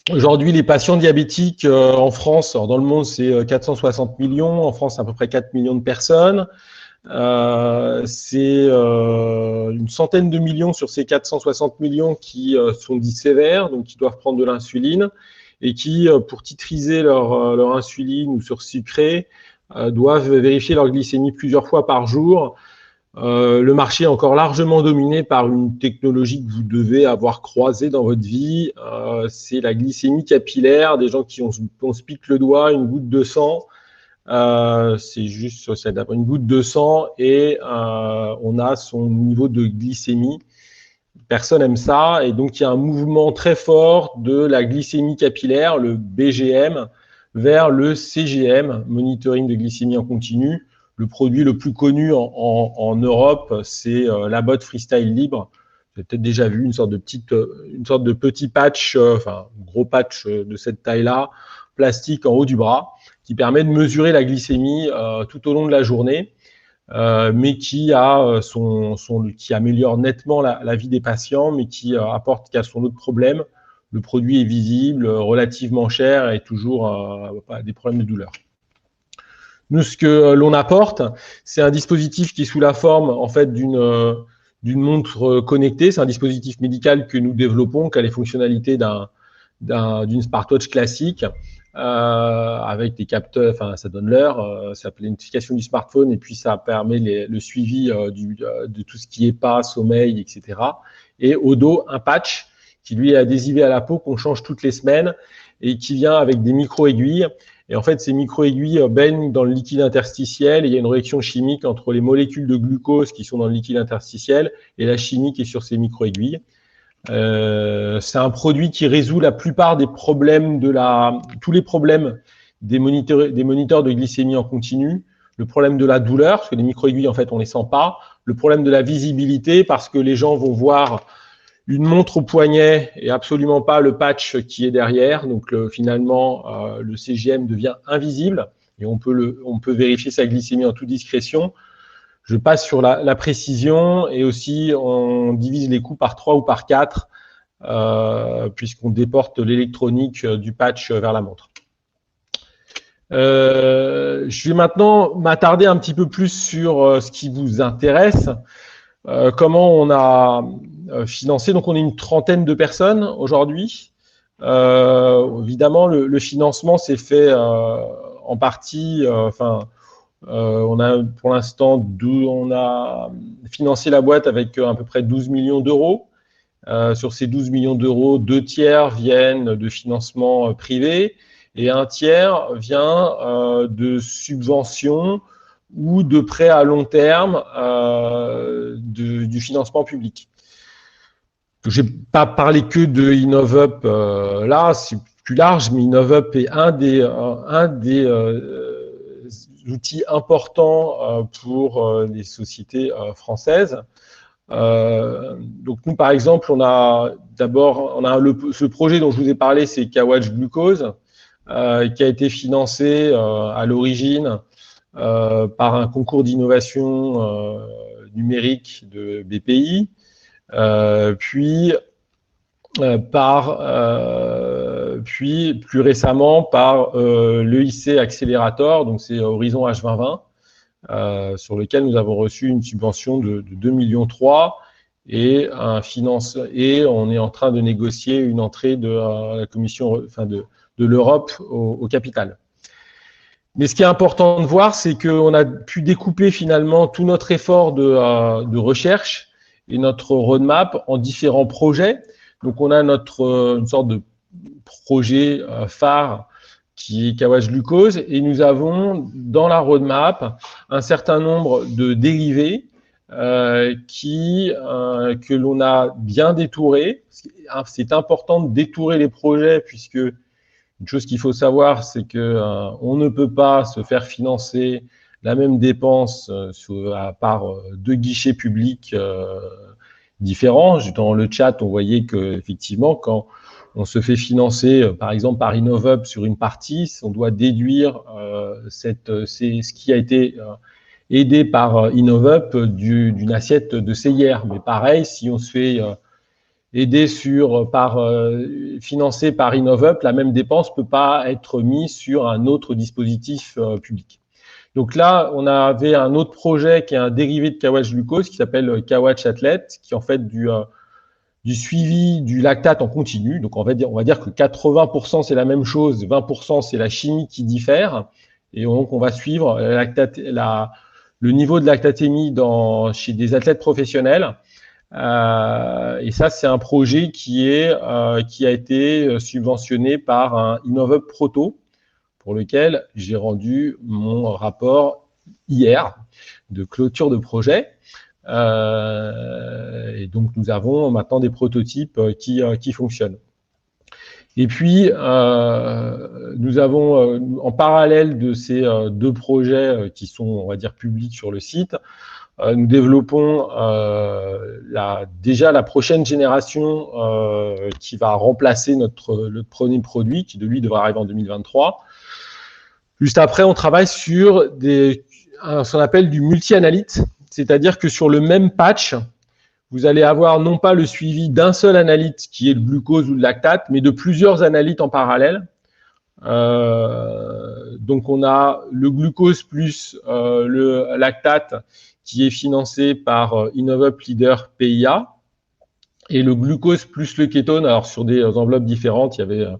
Aujourd'hui, les patients diabétiques en France, alors dans le monde, c'est 460 millions. En France, c'est à peu près 4 millions de personnes. C'est une centaine de millions sur ces 460 millions qui sont dits sévères, donc qui doivent prendre de l'insuline et qui, pour titriser leur insuline ou sursucré, doivent vérifier leur glycémie plusieurs fois par jour. Le marché est encore largement dominé par une technologie que vous devez avoir croisée dans votre vie. C'est la glycémie capillaire, des gens qui on se pique le doigt, une goutte de sang. C'est juste une goutte de sang et on a son niveau de glycémie. Personne n'aime ça et donc il y a un mouvement très fort de la glycémie capillaire, le BGM, vers le CGM, monitoring de glycémie en continu. Le produit le plus connu en Europe, c'est la botte Freestyle Libre. Vous avez peut-être déjà vu une sorte de petit patch, gros patch de cette taille-là, plastique en haut du bras, qui permet de mesurer la glycémie tout au long de la journée, mais qui améliore nettement la vie des patients, mais qui a son autre problème. Le produit est visible, relativement cher et toujours des problèmes de douleur. Nous, ce que l'on apporte, c'est un dispositif qui est sous la forme en fait d'une montre connectée. C'est un dispositif médical que nous développons, qui a les fonctionnalités d'une smartwatch classique, avec des capteurs, ça donne l'heure, ça fait l'identification du smartphone et puis ça permet le suivi de tout ce qui est pas, sommeil, etc. Et au dos, un patch qui lui est adhésivé à la peau, qu'on change toutes les semaines et qui vient avec des micro-aiguilles. Et en fait, ces micro-aiguilles baignent dans le liquide interstitiel et il y a une réaction chimique entre les molécules de glucose qui sont dans le liquide interstitiel et la chimie qui est sur ces micro-aiguilles. C'est un produit qui résout la plupart des problèmes tous les problèmes des moniteurs de glycémie en continu, le problème de la douleur, parce que les micro-aiguilles, en fait, on les sent pas, le problème de la visibilité, parce que les gens vont voir une montre au poignet et absolument pas le patch qui est derrière. Donc, finalement, le CGM devient invisible et on peut vérifier sa glycémie en toute discrétion. Je passe sur la précision et aussi on divise les coûts par 3 ou par 4 puisqu'on déporte l'électronique du patch vers la montre. Je vais maintenant m'attarder un petit peu plus sur ce qui vous intéresse. Comment on a financé. Donc, on est une trentaine de personnes aujourd'hui. Évidemment, le financement s'est fait en partie. On a pour l'instant, on a financé la boîte avec à peu près 12 millions d'euros. Sur ces 12 millions d'euros, 2 tiers viennent de financement privé et 1 tiers vient de subventions ou de prêts à long terme du financement public. Je n'ai pas parlé que de InnovUp là, c'est plus large, mais InnovUp est un des outils importants pour les sociétés françaises. Donc nous, par exemple, ce projet dont je vous ai parlé, c'est Kawatch Glucose. qui a été financé à l'origine par un concours d'innovation numérique de BPI, puis plus récemment par l'EIC Accelerator, donc c'est Horizon H2020, sur lequel nous avons reçu une subvention de 2,3 millions et on est en train de négocier une entrée de la Commission, de l'Europe au capital. Mais ce qui est important de voir, c'est qu'on a pu découper finalement tout notre effort de recherche et notre roadmap en différents projets. Donc, on a une sorte de projet phare qui est Kawash Glucose, et nous avons dans la roadmap un certain nombre de dérivés que l'on a bien détourés. C'est important de détourer les projets, puisque une chose qu'il faut savoir, c'est que on ne peut pas se faire financer la même dépense par deux guichets publics différents. Dans le chat, on voyait que effectivement, quand on se fait financer, par exemple, par InnovUp sur une partie, on doit déduire ce qui a été aidé par InnovUp d'une assiette de CIR. Mais pareil, si on se fait financé par InnovUp, la même dépense ne peut pas être mise sur un autre dispositif public. Donc là, on avait un autre projet qui est un dérivé de Kawash Glucose qui s'appelle Kawash Athlete, qui est en fait du suivi du lactate en continu. Donc on va dire que 80% c'est la même chose, 20% c'est la chimie qui diffère. Et donc on va suivre le niveau de lactatémie chez des athlètes professionnels. Et ça, c'est un projet qui a été subventionné par un InnovUp Proto, pour lequel j'ai rendu mon rapport hier de clôture de projet. Et donc, nous avons maintenant des prototypes qui fonctionnent. Et puis, nous avons, en parallèle de ces deux projets qui sont, on va dire, publics sur le site, nous développons déjà la prochaine génération qui va remplacer notre premier produit, qui de lui devra arriver en 2023. Juste après, on travaille sur ce qu'on appelle du multi-analyte, c'est-à-dire que sur le même patch, vous allez avoir non pas le suivi d'un seul analyte qui est le glucose ou le lactate, mais de plusieurs analytes en parallèle. Donc, on a le glucose plus le lactate qui est financé par InnovUp Leader PIA, et le glucose plus le kétone, alors sur des enveloppes différentes, le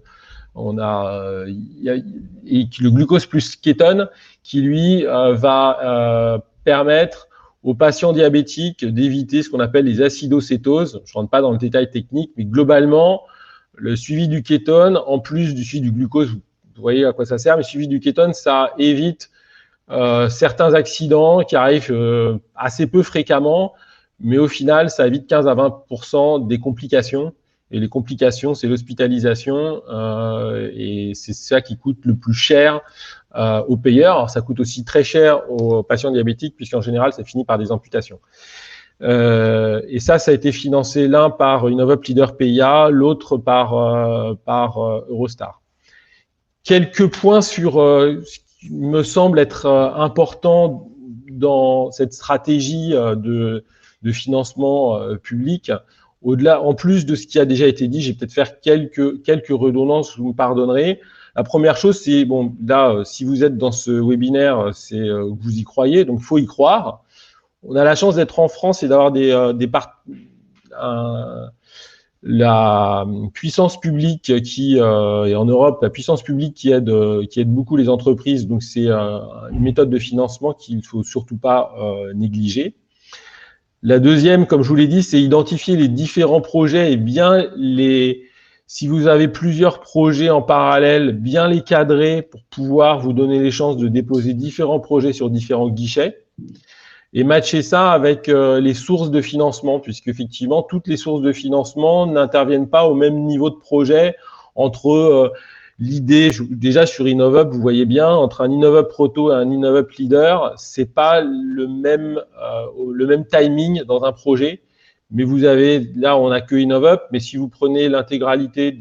glucose plus kétone qui, lui, va permettre aux patients diabétiques d'éviter ce qu'on appelle les acidocétoses. Je ne rentre pas dans le détail technique, mais globalement, le suivi du kétone, en plus du suivi du glucose, vous voyez à quoi ça sert, mais le suivi du kétone, ça évite certains accidents qui arrivent assez peu fréquemment, mais au final, ça évite 15 à 20% des complications. Et les complications, c'est l'hospitalisation, et c'est ça qui coûte le plus cher aux payeurs. Alors, ça coûte aussi très cher aux patients diabétiques, puisqu'en général, ça finit par des amputations. Et ça a été financé l'un par InnovUp Leader PIA, l'autre par Eurostar. Quelques points sur ce qui me semble être important dans cette stratégie de financement public. Au-delà, en plus de ce qui a déjà été dit, je vais peut-être faire quelques redondances, vous me pardonnerez. La première chose, c'est, bon, là, si vous êtes dans ce webinaire, c'est que vous y croyez, donc il faut y croire. On a la chance d'être en France et d'avoir la puissance publique et en Europe, la puissance publique qui aide beaucoup les entreprises. Donc, c'est une méthode de financement qu'il ne faut surtout pas négliger. La deuxième, comme je vous l'ai dit, c'est identifier les différents projets et si vous avez plusieurs projets en parallèle, bien les cadrer pour pouvoir vous donner les chances de déposer différents projets sur différents guichets et matcher ça avec les sources de financement, puisque effectivement, toutes les sources de financement n'interviennent pas au même niveau de projet entre l'idée, déjà sur InnovUp, vous voyez bien, entre un InnovUp Proto et un InnovUp Leader, c'est pas le même timing dans un projet, mais vous avez, là, on n'a que InnovUp, mais si vous prenez l'intégralité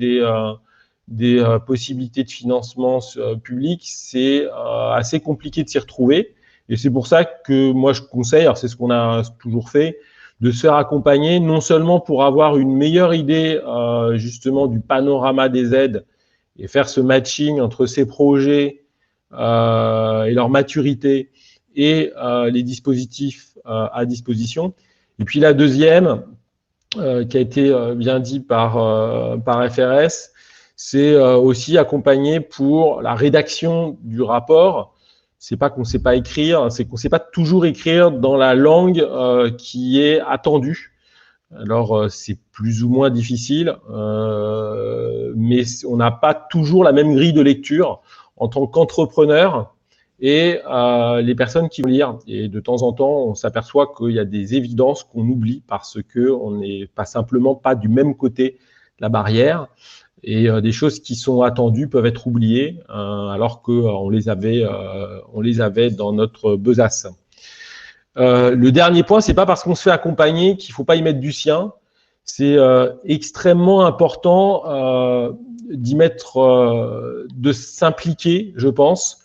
des possibilités de financement public, c'est assez compliqué de s'y retrouver. Et c'est pour ça que moi je conseille, alors c'est ce qu'on a toujours fait, de se faire accompagner, non seulement pour avoir une meilleure idée justement du panorama des aides et faire ce matching entre ces projets et leur maturité et les dispositifs à disposition. Et puis la deuxième, qui a été bien dit par FRS, c'est aussi accompagner pour la rédaction du rapport. C'est pas qu'on ne sait pas écrire, c'est qu'on ne sait pas toujours écrire dans la langue qui est attendue. Alors, c'est plus ou moins difficile, mais on n'a pas toujours la même grille de lecture en tant qu'entrepreneur et les personnes qui vont lire. Et de temps en temps, on s'aperçoit qu'il y a des évidences qu'on oublie parce qu'on n'est pas simplement pas du même côté de la barrière. Et des choses qui sont attendues peuvent être oubliées alors qu'on les avait dans notre besace. Le dernier point, c'est pas parce qu'on se fait accompagner qu'il faut pas y mettre du sien. C'est extrêmement important d'y mettre, de s'impliquer, je pense.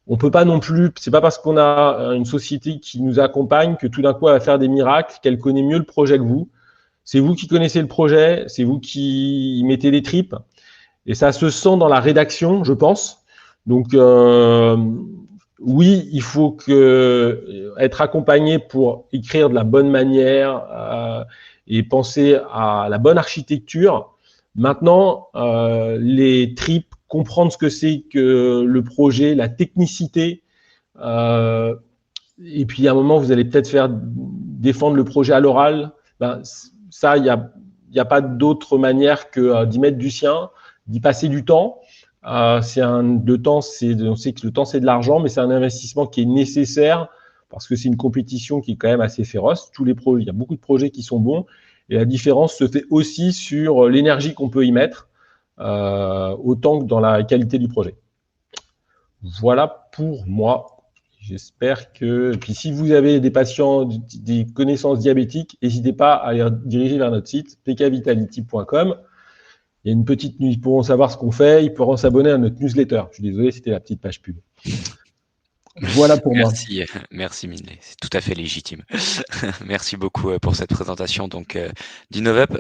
On peut pas non plus, c'est pas parce qu'on a une société qui nous accompagne que tout d'un coup elle va faire des miracles, qu'elle connaît mieux le projet que vous. C'est vous qui connaissez le projet, c'est vous qui y mettez les tripes. Et ça se sent dans la rédaction, je pense. Donc, oui, il faut être accompagné pour écrire de la bonne manière et penser à la bonne architecture. Maintenant, les tripes, comprendre ce que c'est que le projet, la technicité, et puis à un moment, vous allez peut-être faire défendre le projet à l'oral. Ben, ça, il y a pas d'autre manière que d'y mettre du sien, d'y passer du temps. On sait que le temps, c'est de l'argent, mais c'est un investissement qui est nécessaire parce que c'est une compétition qui est quand même assez féroce. Il y a beaucoup de projets qui sont bons et la différence se fait aussi sur l'énergie qu'on peut y mettre, autant que dans la qualité du projet. Voilà pour moi. J'espère que... Et puis si vous avez des patients, des connaissances diabétiques, n'hésitez pas à les diriger vers notre site pkvitality.com. Il y a une petite, ils pourront savoir ce qu'on fait, ils pourront s'abonner à notre newsletter. Je suis désolé, c'était la petite page pub. Voilà pour moi. Merci Minley, c'est tout à fait légitime. Merci beaucoup pour cette présentation donc d'InnovUp.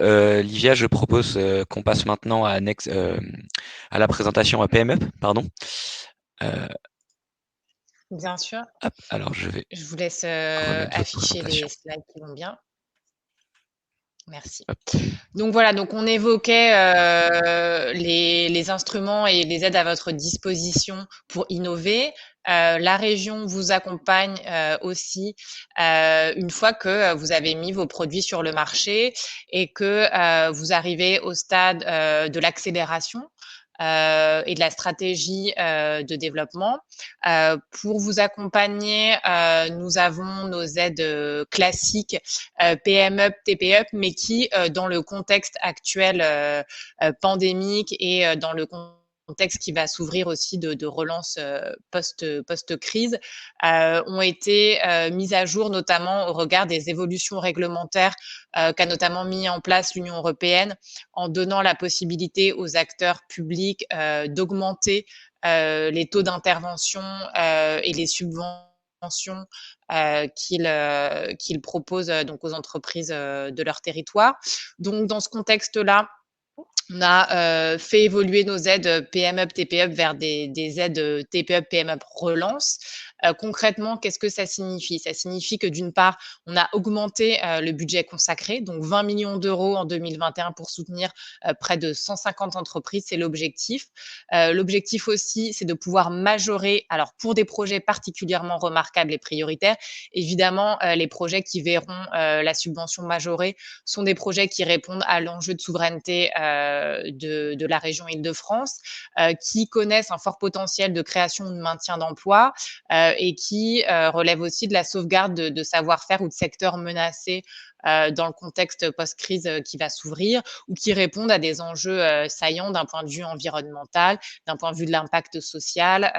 Livia, je propose qu'on passe maintenant à la présentation à PMUp, pardon. Bien sûr. Hop, alors je vous laisse afficher les slides qui vont bien. Merci. Donc voilà, donc on évoquait les instruments et les aides à votre disposition pour innover. La région vous accompagne aussi une fois que vous avez mis vos produits sur le marché et que vous arrivez au stade de l'accélération et de la stratégie de développement. Pour vous accompagner, nous avons nos aides classiques PMUp, TPUp, mais qui, dans le contexte actuel pandémique et dans le contexte qui va s'ouvrir aussi de relance post-crise, ont été mises à jour, notamment au regard des évolutions réglementaires qu'a notamment mis en place l'Union européenne en donnant la possibilité aux acteurs publics d'augmenter les taux d'intervention et les subventions qu'ils proposent donc aux entreprises de leur territoire. Donc, dans ce contexte-là, on a fait évoluer nos aides PMUp, TPUp vers des aides TPUp, PMUp relance. Concrètement, qu'est-ce que ça signifie? Ça signifie que d'une part, on a augmenté le budget consacré, donc 20 millions d'euros en 2021 pour soutenir près de 150 entreprises, c'est l'objectif. L'objectif aussi, c'est de pouvoir majorer, alors pour des projets particulièrement remarquables et prioritaires, évidemment, les projets qui verront la subvention majorée sont des projets qui répondent à l'enjeu de souveraineté de la région Île-de-France, qui connaissent un fort potentiel de création ou de maintien d'emplois et qui relève aussi de la sauvegarde de savoir-faire ou de secteurs menacés dans le contexte post-crise qui va s'ouvrir, ou qui répondent à des enjeux saillants d'un point de vue environnemental, d'un point de vue de l'impact social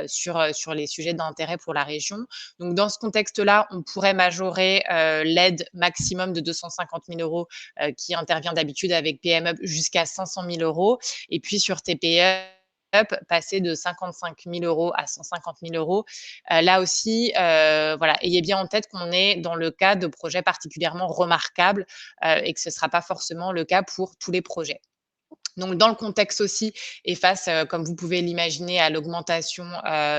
sur les sujets d'intérêt pour la région. Donc, dans ce contexte-là, on pourrait majorer l'aide maximum de 250 000 € qui intervient d'habitude avec PME jusqu'à 500 000 €. Et puis, sur TPE, passer de 55 000 € à 150 000 €. Là aussi, voilà, ayez bien en tête qu'on est dans le cas de projets particulièrement remarquables et que ce ne sera pas forcément le cas pour tous les projets. Donc, dans le contexte aussi, et face, comme vous pouvez l'imaginer, à l'augmentation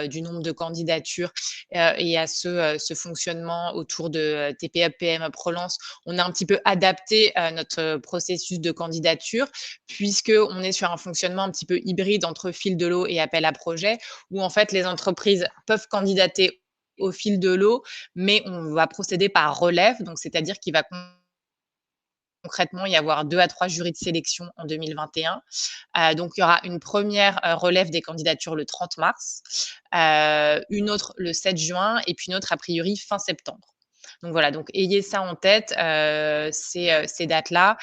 du nombre de candidatures et à ce fonctionnement autour de TPE, PME Relance, on a un petit peu adapté notre processus de candidature, puisqu'on est sur un fonctionnement un petit peu hybride entre fil de l'eau et appel à projet, où en fait les entreprises peuvent candidater au fil de l'eau, mais on va procéder par relève, donc c'est-à-dire qu'il va concrètement y avoir 2 à 3 jurys de sélection en 2021. Donc, il y aura une première relève des candidatures le 30 mars, une autre le 7 juin et puis une autre a priori fin septembre. Donc voilà, donc ayez ça en tête, ces dates-là,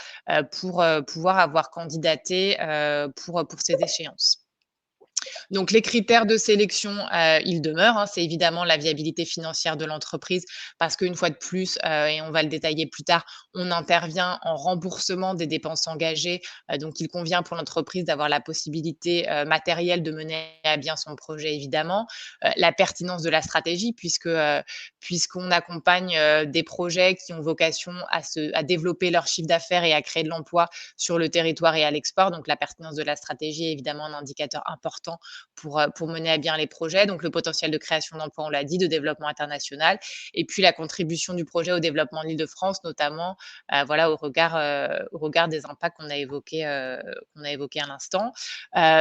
pour pouvoir avoir candidaté pour ces échéances. Donc, les critères de sélection, ils demeurent, hein. C'est évidemment la viabilité financière de l'entreprise, parce qu'une fois de plus, et on va le détailler plus tard, on intervient en remboursement des dépenses engagées. Donc, il convient pour l'entreprise d'avoir la possibilité matérielle de mener à bien son projet, évidemment. La pertinence de la stratégie, puisqu'on accompagne des projets qui ont vocation à développer leur chiffre d'affaires et à créer de l'emploi sur le territoire et à l'export. Donc, la pertinence de la stratégie est évidemment un indicateur important pour mener à bien les projets. Donc, le potentiel de création d'emplois, on l'a dit, de développement international, et puis la contribution du projet au développement de l'Île-de-France, notamment voilà, au regard des impacts qu'on a évoqués à l'instant.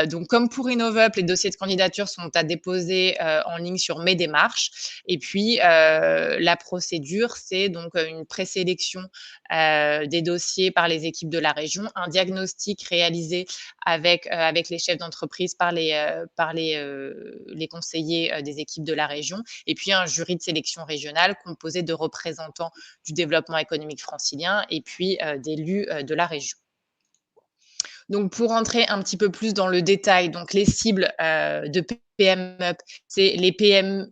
Donc, comme pour InnovUp, les dossiers de candidature sont à déposer en ligne sur Mes démarches. Et puis, la procédure, c'est donc une présélection des dossiers par les équipes de la région, un diagnostic réalisé avec les chefs d'entreprise par les conseillers des équipes de la région, et puis un jury de sélection régionale composé de représentants du développement économique francilien et puis d'élus de la région. Donc, pour rentrer un petit peu plus dans le détail, donc les cibles de PMUp, c'est les PME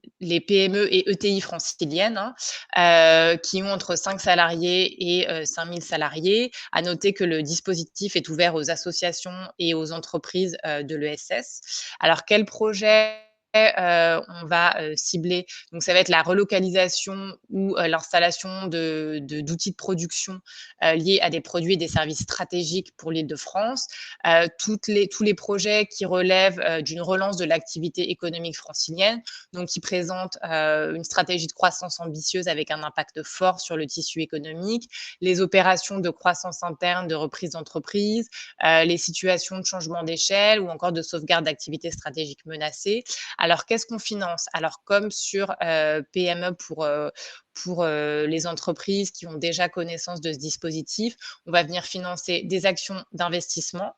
et ETI franciliennes, hein, qui ont entre 5 salariés et 5 000 salariés. À noter que le dispositif est ouvert aux associations et aux entreprises de l'ESS. Alors, quel projet on va cibler? Donc, ça va être la relocalisation ou l'installation d'outils de production liés à des produits et des services stratégiques pour l'Île-de-France. Tous les projets qui relèvent d'une relance de l'activité économique francilienne, donc qui présentent une stratégie de croissance ambitieuse avec un impact fort sur le tissu économique, les opérations de croissance interne, de reprise d'entreprise, les situations de changement d'échelle ou encore de sauvegarde d'activités stratégiques menacées. Alors, qu'est-ce qu'on finance? Alors, comme sur PME pour les entreprises qui ont déjà connaissance de ce dispositif, on va venir financer des actions d'investissement,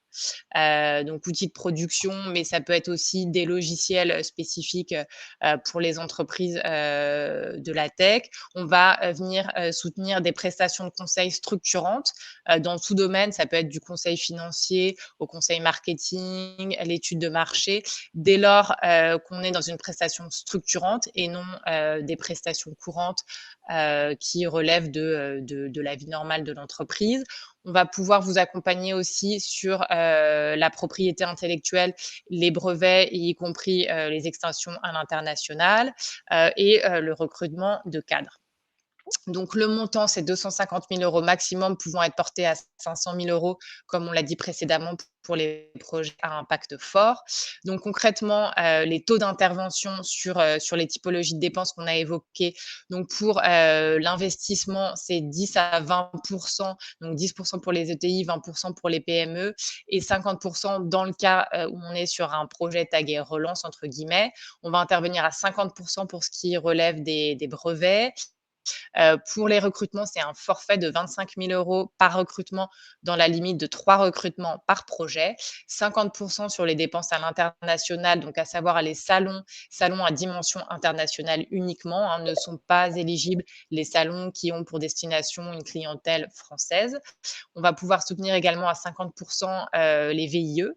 donc outils de production, mais ça peut être aussi des logiciels spécifiques pour les entreprises de la tech. On va venir soutenir des prestations de conseil structurantes dans tout domaine. Ça peut être du conseil financier au conseil marketing, l'étude de marché, dès lors qu'on est dans une prestation structurante et non des prestations courantes qui relèvent de la vie normale de l'entreprise. On va pouvoir vous accompagner aussi sur la propriété intellectuelle, les brevets, y compris les extensions à l'international et le recrutement de cadres. Donc, le montant, c'est 250 000 € maximum, pouvant être porté à 500 000 €, comme on l'a dit précédemment, pour les projets à impact fort. Donc, concrètement, les taux d'intervention sur les typologies de dépenses qu'on a évoquées. Donc, pour l'investissement, c'est 10 à 20%, donc 10% pour les ETI, 20% pour les PME et 50% dans le cas où on est sur un projet tagué relance, entre guillemets. On va intervenir à 50% pour ce qui relève des brevets, Pour les recrutements, c'est un forfait de 25 000 € par recrutement dans la limite de 3 recrutements par projet. 50% sur les dépenses à l'international, donc à savoir les salons à dimension internationale uniquement, hein, ne sont pas éligibles les salons qui ont pour destination une clientèle française. On va pouvoir soutenir également à 50% les VIE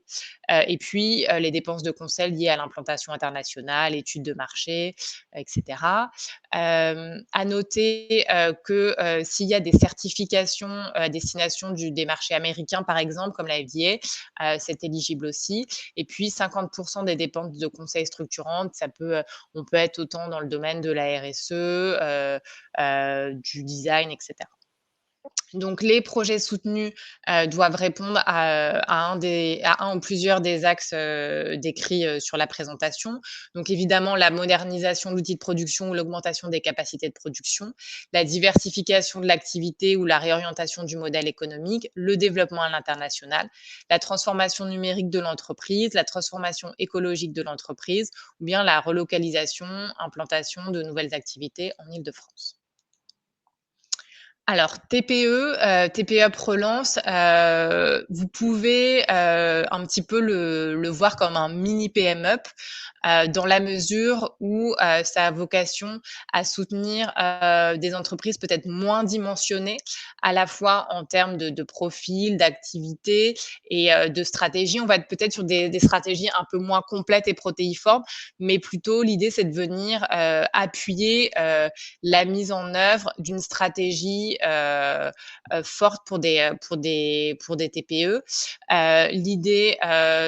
et puis les dépenses de conseil liées à l'implantation internationale, études de marché, etc. À noter que s'il y a des certifications à destination des marchés américains, par exemple, comme la FDA, c'est éligible aussi. Et puis 50% des dépenses de conseil structurantes, on peut être autant dans le domaine de la RSE, du design, etc. Donc, les projets soutenus doivent répondre à un ou plusieurs des axes décrits sur la présentation. Donc, évidemment, la modernisation de l'outil de production ou l'augmentation des capacités de production, la diversification de l'activité ou la réorientation du modèle économique, le développement à l'international, la transformation numérique de l'entreprise, la transformation écologique de l'entreprise ou bien la relocalisation, implantation de nouvelles activités en Île-de-France. Alors TPE Up Relance, vous pouvez un petit peu le voir comme un mini PM-Up dans la mesure où ça a vocation à soutenir des entreprises peut-être moins dimensionnées, à la fois en termes de profil, d'activité et de stratégie. On va être peut-être sur des stratégies un peu moins complètes et protéiformes, mais plutôt l'idée c'est de venir appuyer la mise en œuvre d'une stratégie forte pour des TPE. L'idée,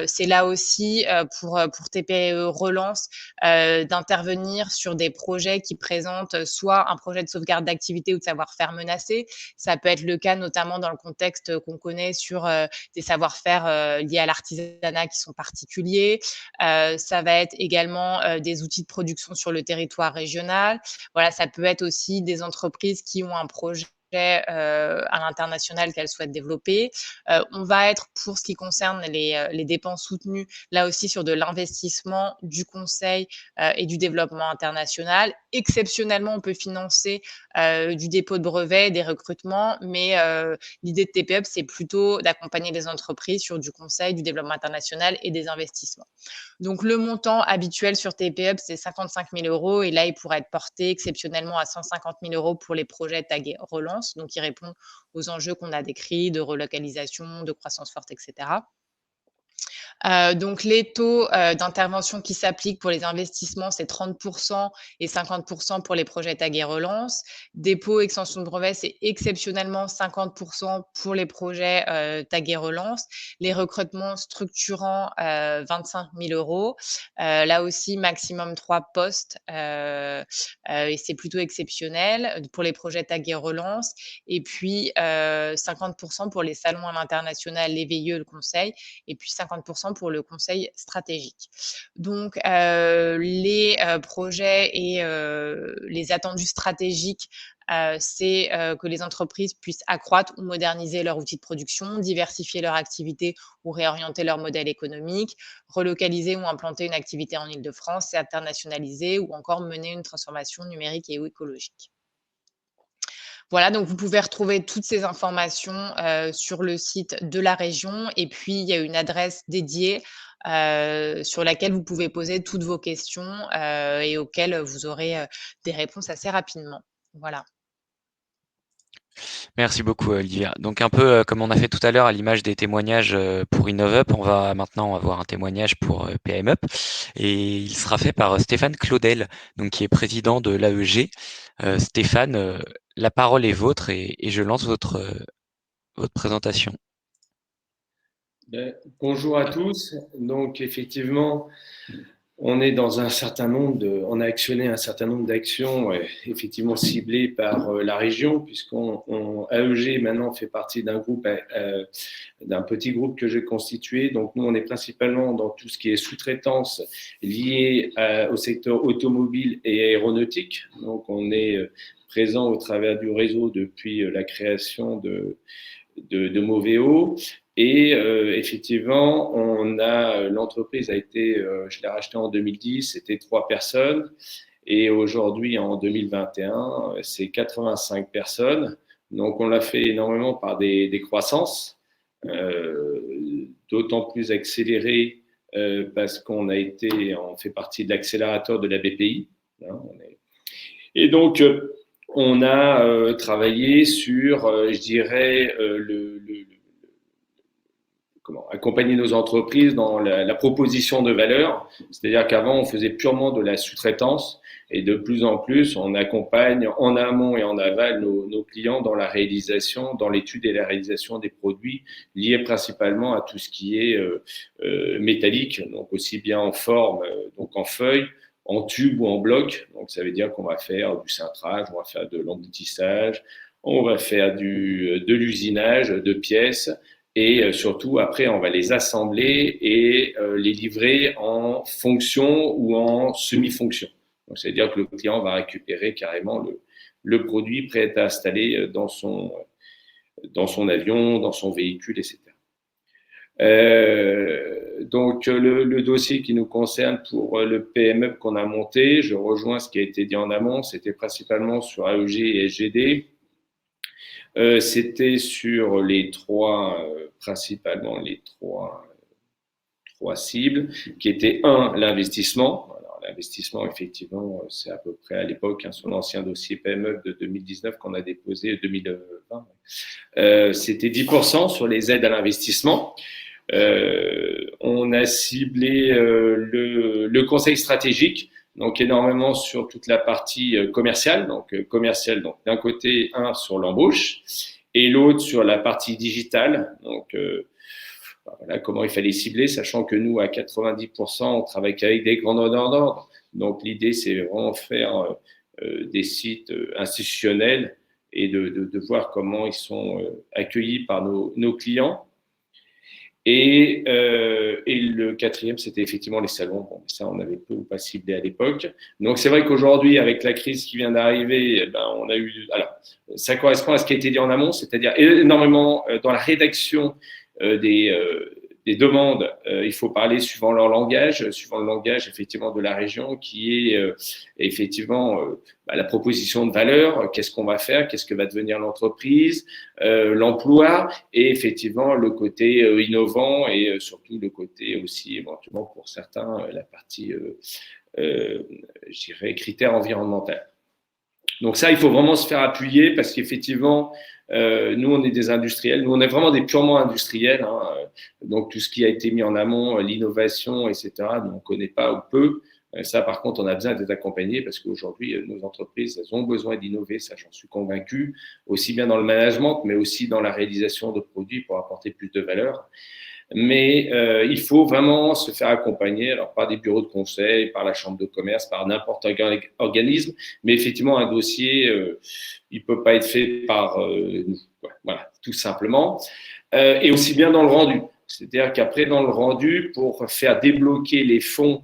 c'est là aussi pour TPE Relance d'intervenir sur des projets qui présentent soit un projet de sauvegarde d'activité ou de savoir-faire menacé. Ça peut être le cas notamment dans le contexte qu'on connaît sur des savoir-faire liés à l'artisanat qui sont particuliers. Ça va être également des outils de production sur le territoire régional. Voilà, ça peut être aussi des entreprises qui ont un projet à l'international qu'elles souhaitent développer. On va être, pour ce qui concerne les dépenses soutenues, là aussi sur de l'investissement, du conseil et du développement international. Exceptionnellement, on peut financer du dépôt de brevets, des recrutements, mais l'idée de TPUp, c'est plutôt d'accompagner les entreprises sur du conseil, du développement international et des investissements. Donc, le montant habituel sur TPUp, c'est 55 000 € et là, il pourrait être porté exceptionnellement à 150 000 € pour les projets tagués relance, donc qui répondent aux enjeux qu'on a décrits de relocalisation, de croissance forte, etc. Donc, les taux d'intervention qui s'appliquent pour les investissements, c'est 30% et 50% pour les projets tagués relance. Dépôt, extension de brevet, c'est exceptionnellement 50% pour les projets tagués relance. Les recrutements structurants, 25 000 €. Là aussi, maximum 3 postes et c'est plutôt exceptionnel pour les projets tagués relance. Et puis, 50% pour les salons à l'international, les VIE, le conseil, et puis 50% pour le conseil stratégique. Donc, les projets et les attendus stratégiques, c'est que les entreprises puissent accroître ou moderniser leur outil de production, diversifier leur activité ou réorienter leur modèle économique, relocaliser ou implanter une activité en Île-de-France, s'internationaliser ou encore mener une transformation numérique et écologique. Voilà, donc vous pouvez retrouver toutes ces informations sur le site de la région et puis il y a une adresse dédiée sur laquelle vous pouvez poser toutes vos questions et auxquelles vous aurez des réponses assez rapidement. Voilà. Merci beaucoup, Olivia. Donc un peu comme on a fait tout à l'heure à l'image des témoignages pour InnovUp, on va maintenant avoir un témoignage pour PMUp et il sera fait par Stéphane Claudel, donc qui est président de l'AEG. Stéphane, la parole est vôtre et je lance votre présentation. Bonjour à tous. Donc effectivement, on est dans un certain nombre on a actionné un certain nombre d'actions effectivement ciblées par la région, puisqu'on AEG maintenant fait partie d'un groupe, d'un petit groupe que j'ai constitué. Donc nous, on est principalement dans tout ce qui est sous-traitance liée au secteur automobile et aéronautique. Donc on est présent au travers du réseau depuis la création de Moveo. Et effectivement, l'entreprise a été, je l'ai rachetée en 2010, c'était 3 personnes. Et aujourd'hui, en 2021, c'est 85 personnes. Donc, on l'a fait énormément par des croissances, d'autant plus accélérées parce qu'on fait partie de l'accélérateur de la BPI. Hein, et donc, on a travaillé sur, je dirais, accompagner nos entreprises dans la proposition de valeur. C'est-à-dire qu'avant, on faisait purement de la sous-traitance et de plus en plus, on accompagne en amont et en aval nos clients dans la réalisation, dans l'étude et la réalisation des produits liés principalement à tout ce qui est métallique, donc aussi bien en forme, donc en feuille, en tube ou en bloc. Donc, ça veut dire qu'on va faire du cintrage, on va faire de l'emboutissage, on va faire de l'usinage de pièces. Et surtout, après, on va les assembler et les livrer en fonction ou en semi-fonction. Donc, c'est-à-dire que le client va récupérer carrément le produit prêt à installer dans son avion, dans son véhicule, etc. Donc, le dossier qui nous concerne pour le PME qu'on a monté, je rejoins ce qui a été dit en amont, c'était principalement sur AEG et SGD. C'était sur principalement les trois cibles, qui étaient l'investissement. Alors, l'investissement, effectivement, c'est à peu près à l'époque, sur l'ancien dossier PME de 2019 qu'on a déposé, 2020, c'était 10% sur les aides à l'investissement. On a ciblé le conseil stratégique, donc énormément sur toute la partie commerciale, donc d'un côté sur l'embauche et l'autre sur la partie digitale. Donc voilà comment il fallait cibler, sachant que nous à 90% on travaille avec des grands donneurs d'ordre. Donc l'idée c'est vraiment faire des sites institutionnels et de voir comment ils sont accueillis par nos clients. Et le quatrième, c'était effectivement les salons. Bon, ça, on avait peu ou pas ciblé à l'époque. Donc, c'est vrai qu'aujourd'hui, avec la crise qui vient d'arriver, on a eu. Alors, ça correspond à ce qui a été dit en amont, c'est-à-dire énormément dans la rédaction des demandes. Il faut parler suivant le langage effectivement de la région, qui est effectivement la proposition de valeur. Qu'est-ce qu'on va faire? Qu'est-ce que va devenir l'entreprise? L'emploi et effectivement le côté innovant et surtout le côté aussi éventuellement pour certains la partie je dirais critères environnementaux. Donc ça, il faut vraiment se faire appuyer parce qu'effectivement, nous, on est des industriels. Nous, on est vraiment des purement industriels. Hein. Donc, tout ce qui a été mis en amont, l'innovation, etc., nous, on ne connaît pas ou peu. Ça, par contre, on a besoin d'être accompagnés parce qu'aujourd'hui, nos entreprises, elles ont besoin d'innover. Ça, j'en suis convaincu, aussi bien dans le management, mais aussi dans la réalisation de produits pour apporter plus de valeur. Mais il faut vraiment se faire accompagner, alors par des bureaux de conseil, par la chambre de commerce, par n'importe quel organisme. Mais effectivement, un dossier, il peut pas être fait par nous. Voilà, tout simplement. Et aussi bien dans le rendu. C'est-à-dire qu'après, dans le rendu, pour faire débloquer les fonds,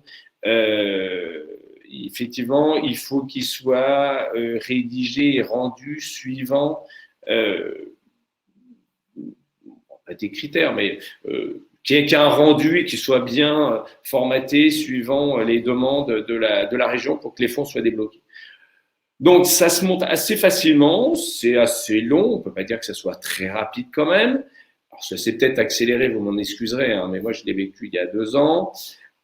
effectivement, il faut qu'il soit rédigé et rendu suivant pas des critères, mais qu'il y ait un rendu et qui soit bien formaté suivant les demandes de la région pour que les fonds soient débloqués. Donc, ça se monte assez facilement, c'est assez long, on ne peut pas dire que ça soit très rapide quand même. Alors, ça s'est peut-être accéléré, vous m'en excuserez, hein, mais moi, je l'ai vécu il y a 2 ans.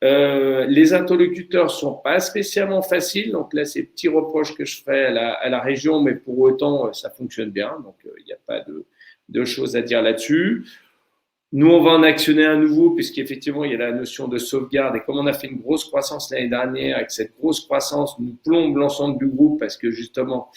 Les interlocuteurs sont pas spécialement faciles, donc là, c'est petits reproches que je ferai à la région, mais pour autant, ça fonctionne bien, donc il n'y a pas de choses à dire là-dessus. Nous, on va en actionner un nouveau, puisqu'effectivement, il y a la notion de sauvegarde. Et comme on a fait une grosse croissance l'année dernière, avec cette grosse croissance nous plombe l'ensemble du groupe, parce que justement,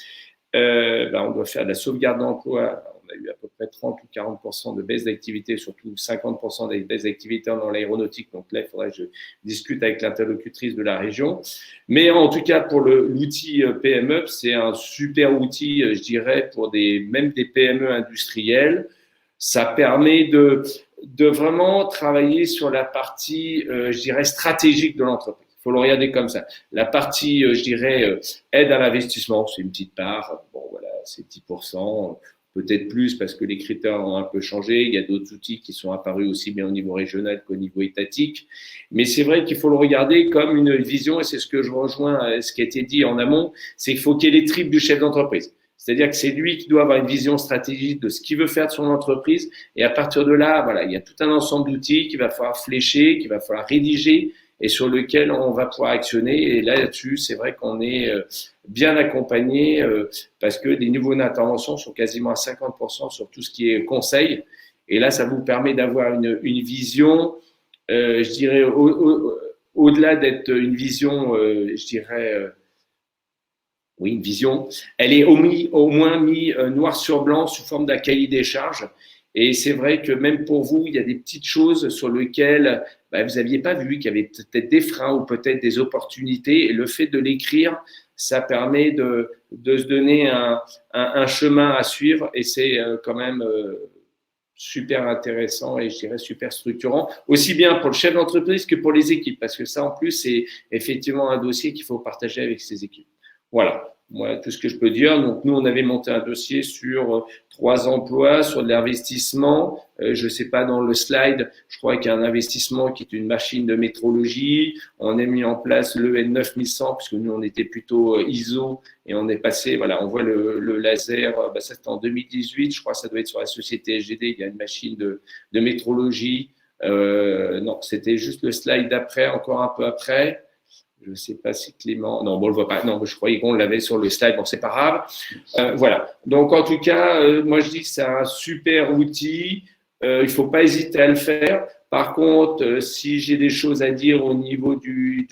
on doit faire de la sauvegarde d'emploi. On a eu à peu près 30 ou 40% de baisse d'activité, surtout 50% des baisses d'activité dans l'aéronautique. Donc là, il faudrait que je discute avec l'interlocutrice de la région. Mais en tout cas, pour l'outil PME, c'est un super outil, je dirais, pour même des PME industrielles. Ça permet de vraiment travailler sur la partie, je dirais, stratégique de l'entreprise. Il faut le regarder comme ça. La partie, je dirais, aide à l'investissement, c'est une petite part. Bon, voilà, c'est 10%. peut-être plus parce que les critères ont un peu changé. Il y a d'autres outils qui sont apparus aussi bien au niveau régional qu'au niveau étatique. Mais c'est vrai qu'il faut le regarder comme une vision, et c'est ce que je rejoins à ce qui a été dit en amont, c'est qu'il faut qu'il y ait les tripes du chef d'entreprise. C'est-à-dire que c'est lui qui doit avoir une vision stratégique de ce qu'il veut faire de son entreprise. Et à partir de là, voilà, il y a tout un ensemble d'outils qu'il va falloir flécher, qu'il va falloir rédiger et sur lequel on va pouvoir actionner. Et là-dessus, c'est vrai qu'on est bien accompagné parce que les niveaux d'intervention sont quasiment à 50% sur tout ce qui est conseil. Et là, ça vous permet d'avoir une vision, je dirais, au-delà d'être une vision, je dirais, oui, une vision. Elle est au moins mis noir sur blanc sous forme d'un cahier des charges. Et c'est vrai que même pour vous, il y a des petites choses sur lesquelles vous n'aviez pas vu, qu'il y avait peut-être des freins ou peut-être des opportunités. Et le fait de l'écrire, ça permet de se donner un chemin à suivre. Et c'est quand même super intéressant et je dirais super structurant, aussi bien pour le chef d'entreprise que pour les équipes. Parce que ça, en plus, c'est effectivement un dossier qu'il faut partager avec ses équipes. Voilà, moi, tout ce que je peux dire. Donc, nous, on avait monté un dossier sur 3 emplois, sur de l'investissement. Je ne sais pas, dans le slide, je crois qu'il y a un investissement qui est une machine de métrologie. On a mis en place l'EN 9100, puisque nous, on était plutôt ISO, et on est passé, voilà, on voit le laser, ça c'était en 2018, je crois que ça doit être sur la société SGD, il y a une machine de métrologie. Non, c'était juste le slide d'après, encore un peu après. Je ne sais pas si Clément… Non, bon, on ne le voit pas. Non, je croyais qu'on l'avait sur le slide. Bon, c'est pas grave. Voilà. Donc, en tout cas, moi, je dis que c'est un super outil. Il ne faut pas hésiter à le faire. Par contre, si j'ai des choses à dire au niveau du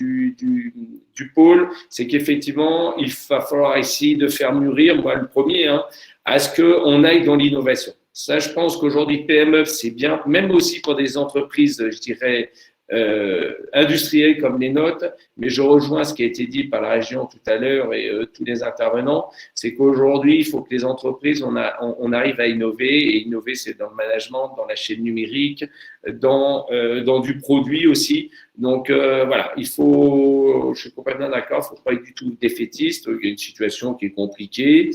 pôle, c'est qu'effectivement, il va falloir essayer de faire mûrir, moi le premier, à ce qu'on aille dans l'innovation. Ça, je pense qu'aujourd'hui, PME, c'est bien, même aussi pour des entreprises, je dirais, industrielles comme les nôtres, mais je rejoins ce qui a été dit par la région tout à l'heure et tous les intervenants, c'est qu'aujourd'hui, il faut que les entreprises, on arrive à innover, et innover, c'est dans le management, dans la chaîne numérique, dans du produit aussi. Donc voilà, il faut, je suis complètement d'accord, il ne faut pas être du tout défaitiste, il y a une situation qui est compliquée,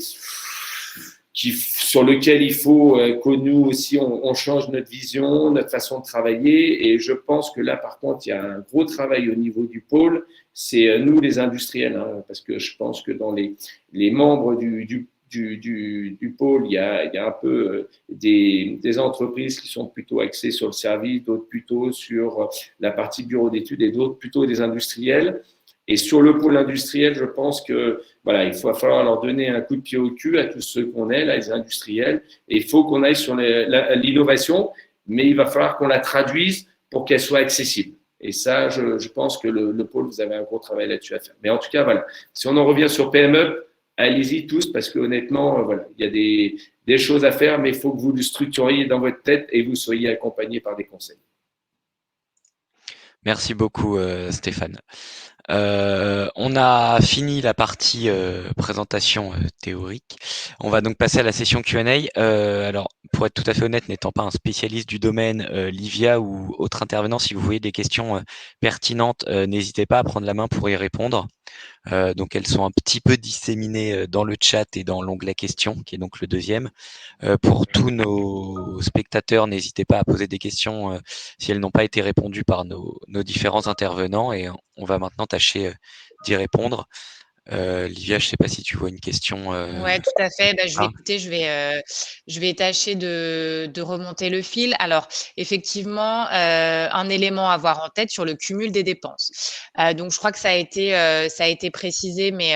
sur lequel il faut que nous aussi on change notre vision, notre façon de travailler. Et je pense que là, par contre, il y a un gros travail au niveau du pôle. C'est nous, les industriels, parce que je pense que dans les membres du pôle, il y a un peu des entreprises qui sont plutôt axées sur le service, d'autres plutôt sur la partie bureau d'études et d'autres plutôt des industriels. Et sur le pôle industriel, je pense que voilà, il va falloir leur donner un coup de pied au cul à tous ceux qu'on est, là, les industriels. Et il faut qu'on aille sur l'innovation, mais il va falloir qu'on la traduise pour qu'elle soit accessible. Et ça, je pense que le pôle, vous avez un gros travail là-dessus à faire. Mais en tout cas, voilà. Si on en revient sur PME, allez-y tous, parce que honnêtement, voilà, il y a des choses à faire, mais il faut que vous le structuriez dans votre tête et vous soyez accompagné par des conseils. Merci beaucoup, Stéphane. On a fini la partie présentation théorique. On va donc passer à la session Q&A. Alors, pour être tout à fait honnête, n'étant pas un spécialiste du domaine, Livia ou autre intervenant, si vous voyez des questions pertinentes, n'hésitez pas à prendre la main pour y répondre. Donc, elles sont un petit peu disséminées dans le chat et dans l'onglet questions, qui est donc le deuxième. Pour tous nos spectateurs, n'hésitez pas à poser des questions si elles n'ont pas été répondues par nos différents intervenants, et on va maintenant tâcher d'y répondre. Livia, je ne sais pas si tu vois une question. Oui, tout à fait. Je vais tâcher de remonter le fil. Alors, effectivement, un élément à avoir en tête sur le cumul des dépenses. Donc, je crois que ça a été précisé, mais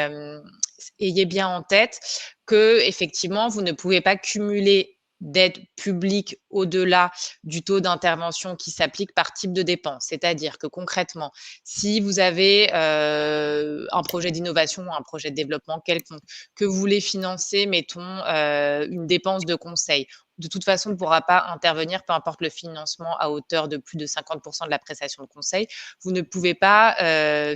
ayez bien en tête que effectivement, vous ne pouvez pas cumuler d'aide publique au-delà du taux d'intervention qui s'applique par type de dépense. C'est-à-dire que concrètement, si vous avez un projet d'innovation ou un projet de développement quelconque, que vous voulez financer, mettons, une dépense de conseil, de toute façon, ne pourra pas intervenir, peu importe le financement, à hauteur de plus de 50% de la prestation de conseil. Vous ne pouvez pas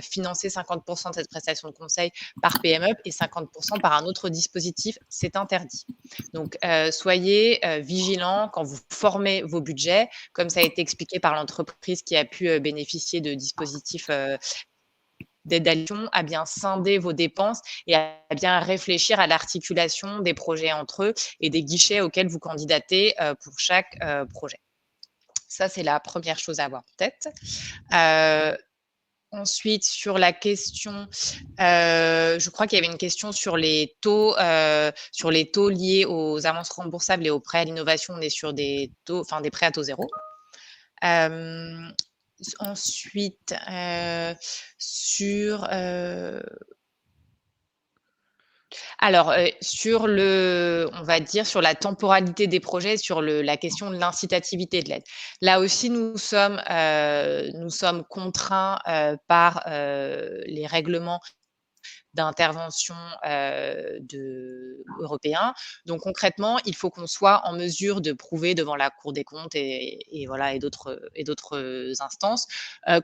financer 50% de cette prestation de conseil par PME et 50% par un autre dispositif. C'est interdit. Donc, soyez vigilants quand vous formez vos budgets, comme ça a été expliqué par l'entreprise qui a pu bénéficier de dispositifs d'allocation, à bien scinder vos dépenses et à bien réfléchir à l'articulation des projets entre eux et des guichets auxquels vous candidatez pour chaque projet. Ça, c'est la première chose à avoir en tête. Ensuite, sur la question, je crois qu'il y avait une question sur les taux liés aux avances remboursables et aux prêts à l'innovation. On est sur des taux, enfin des prêts à taux zéro. Ensuite, sur on va dire sur la temporalité des projets, sur la question de l'incitativité de l'aide. Là aussi, nous sommes contraints par les règlements d'intervention européens. Donc concrètement, il faut qu'on soit en mesure de prouver devant la Cour des comptes et d'autres instances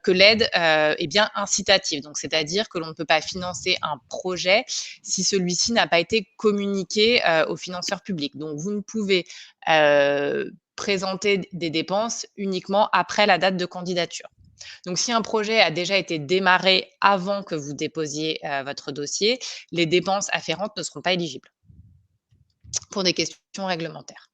que l'aide est bien incitative. Donc c'est-à-dire que l'on ne peut pas financer un projet si celui-ci n'a pas été communiqué aux financeurs publics. Donc vous ne pouvez présenter des dépenses uniquement après la date de candidature. Donc, si un projet a déjà été démarré avant que vous déposiez votre dossier, les dépenses afférentes ne seront pas éligibles pour des questions réglementaires.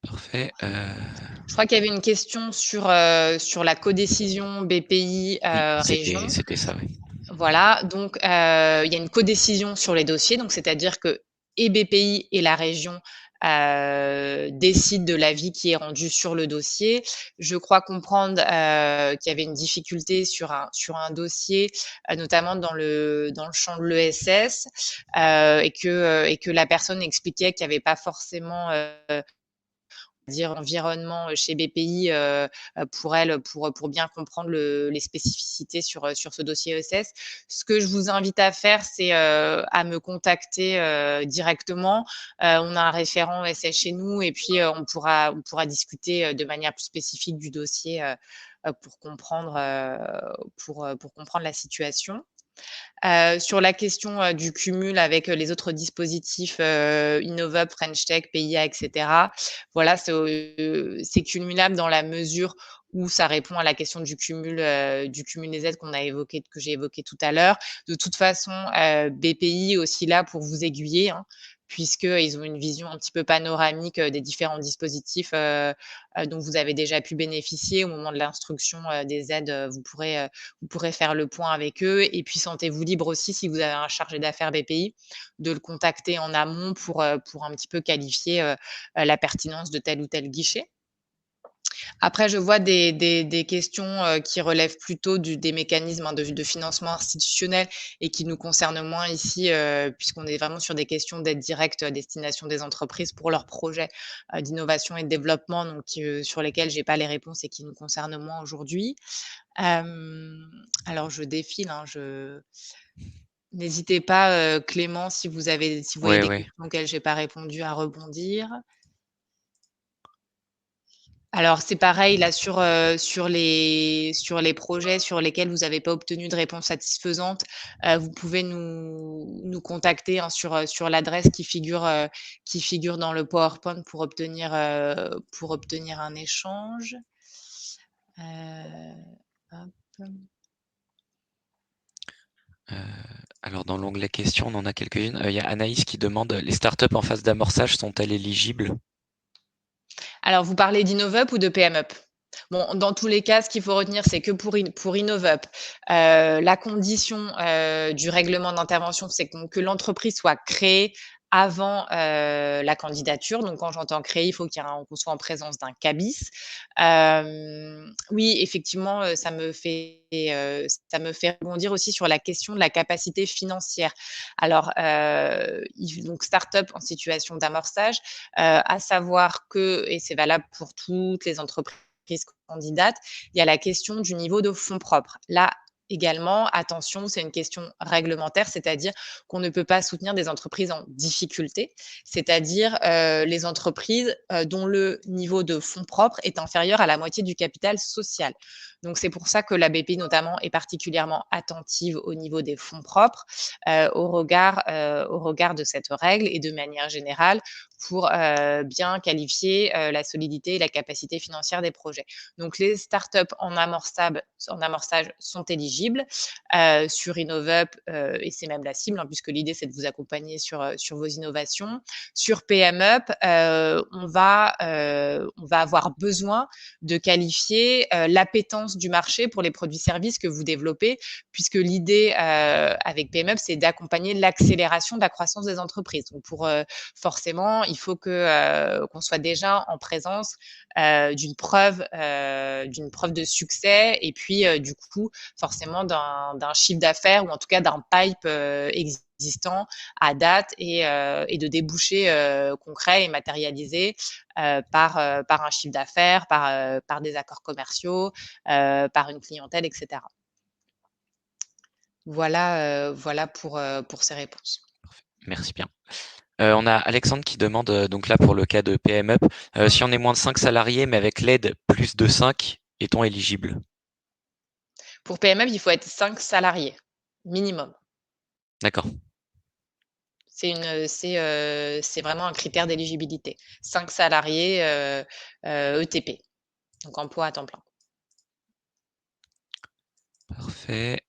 Parfait. Je crois qu'il y avait une question sur la codécision BPI région. C'était ça, oui. Voilà, donc il y a une codécision sur les dossiers, donc c'est-à-dire que et BPI et la région décide de l'avis qui est rendu sur le dossier. Je crois comprendre qu'il y avait une difficulté sur un dossier, notamment dans le champ de l'ESS, et que la personne expliquait qu'il n'y avait pas forcément environnement chez BPI pour elle, pour bien comprendre les spécificités sur ce dossier ESS. Ce que je vous invite à faire, c'est à me contacter directement. On a un référent ESS chez nous et puis on pourra discuter de manière plus spécifique du dossier pour comprendre la situation. Sur la question du cumul avec les autres dispositifs InnovUp, French Tech, PIA, etc. Voilà, c'est cumulable dans la mesure où ça répond à la question du cumul des aides que j'ai évoqué tout à l'heure. De toute façon, BPI est aussi là pour vous aiguiller, hein, puisqu'ils ont une vision un petit peu panoramique des différents dispositifs dont vous avez déjà pu bénéficier. Au moment de l'instruction des aides, vous pourrez faire le point avec eux. Et puis, sentez-vous libre aussi, si vous avez un chargé d'affaires BPI, de le contacter en amont pour un petit peu qualifier la pertinence de tel ou tel guichet. Après, je vois des questions qui relèvent plutôt des mécanismes de financement institutionnel et qui nous concernent moins ici, puisqu'on est vraiment sur des questions d'aide directe à destination des entreprises pour leurs projets d'innovation et de développement, donc sur lesquels je n'ai pas les réponses et qui nous concernent moins aujourd'hui. Alors, je défile, hein, N'hésitez pas, Clément, si vous voyez des questions auxquelles je n'ai pas répondu, à rebondir. Alors, c'est pareil, là, sur les projets sur lesquels vous n'avez pas obtenu de réponse satisfaisante, vous pouvez nous contacter, hein, sur l'adresse qui figure dans le PowerPoint pour obtenir un échange. Alors, dans l'onglet questions, on en a quelques-unes. Il y a Anaïs qui demande, les startups en phase d'amorçage sont-elles éligibles? Alors, vous parlez d'InnovUp ou de PMUp? Bon, dans tous les cas, ce qu'il faut retenir, c'est que pour InnovUp, la condition du règlement d'intervention, c'est que l'entreprise soit créée avant la candidature. Donc, quand j'entends créer, il faut qu'on soit en présence d'un CABIS. Oui, effectivement, ça me fait rebondir aussi sur la question de la capacité financière. Alors, donc start-up en situation d'amorçage, à savoir que, et c'est valable pour toutes les entreprises candidates, il y a la question du niveau de fonds propres. Là, également, attention, c'est une question réglementaire, c'est-à-dire qu'on ne peut pas soutenir des entreprises en difficulté, c'est-à-dire les entreprises dont le niveau de fonds propres est inférieur à la moitié du capital social. Donc, c'est pour ça que la BPI, notamment, est particulièrement attentive au niveau des fonds propres au regard de cette règle et de manière générale pour bien qualifier la solidité et la capacité financière des projets. Donc les startups en amorçage sont éligibles sur InnovUp, et c'est même la cible, hein, puisque l'idée c'est de vous accompagner sur vos innovations. Sur PMUp, on va avoir besoin de qualifier l'appétence du marché pour les produits-services que vous développez, puisque l'idée avec PMUp, c'est d'accompagner l'accélération de la croissance des entreprises. Donc forcément, il faut qu'on soit déjà en présence d'une preuve de succès, et puis du coup forcément d'un chiffre d'affaires, ou en tout cas d'un pipe existant à date, et de débouchés concrets et matérialisés par un chiffre d'affaires, par des accords commerciaux, par une clientèle, etc. Voilà pour ces réponses. Merci bien. On a Alexandre qui demande, donc là pour le cas de PMUp, si on est moins de 5 salariés mais avec l'aide plus de 5, est-on éligible? Pour PMUp, il faut être 5 salariés minimum. D'accord. C'est vraiment un critère d'éligibilité. 5 salariés ETP, donc emploi à temps plein. Parfait.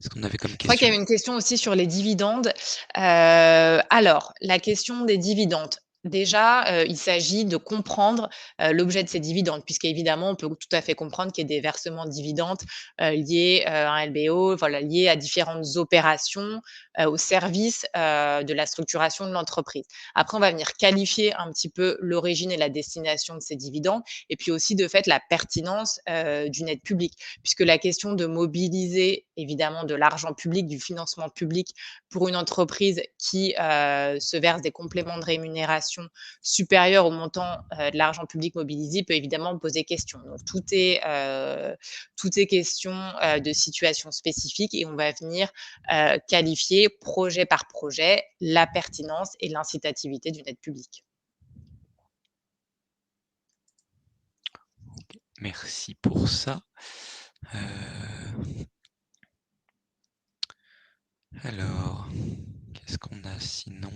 Est-ce qu'on avait comme Je crois qu'il y question? avait une question aussi sur les dividendes. Alors, la question des dividendes. Déjà, il s'agit de comprendre l'objet de ces dividendes, puisqu'évidemment, on peut tout à fait comprendre qu'il y ait des versements de dividendes liés à un LBO, voilà, liés à différentes opérations au service de la structuration de l'entreprise. Après, on va venir qualifier un petit peu l'origine et la destination de ces dividendes, et puis aussi, de fait, la pertinence d'une aide publique, puisque la question de mobiliser évidemment de l'argent public, du financement public pour une entreprise qui se verse des compléments de rémunération supérieurs au montant de l'argent public mobilisé peut évidemment poser question. Donc tout est question de situation spécifique, et on va venir qualifier projet par projet la pertinence et l'incitativité d'une aide publique. Okay, merci pour ça. Alors, qu'est-ce qu'on a sinon?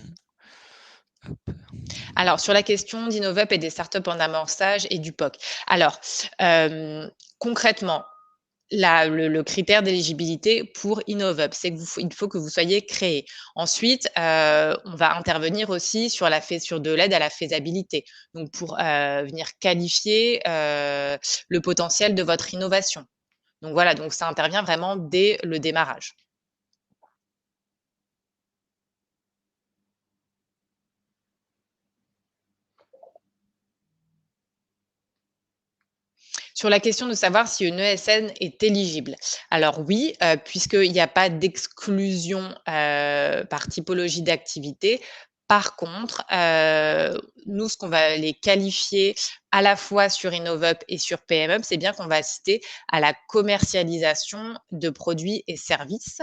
Hop. Alors, sur la question d'InnovUp et des startups en amorçage et du POC. Alors, concrètement, le critère d'éligibilité pour InnovUp, c'est qu'il faut que vous soyez créé. Ensuite, on va intervenir aussi sur de l'aide à la faisabilité, donc pour venir qualifier le potentiel de votre innovation. Donc voilà, donc ça intervient vraiment dès le démarrage. Sur la question de savoir si une ESN est éligible. Alors oui, puisqu'il n'y a pas d'exclusion par typologie d'activité. Par contre, nous, ce qu'on va les qualifier à la fois sur InnovUp et sur PMUp, c'est bien qu'on va assister à la commercialisation de produits et services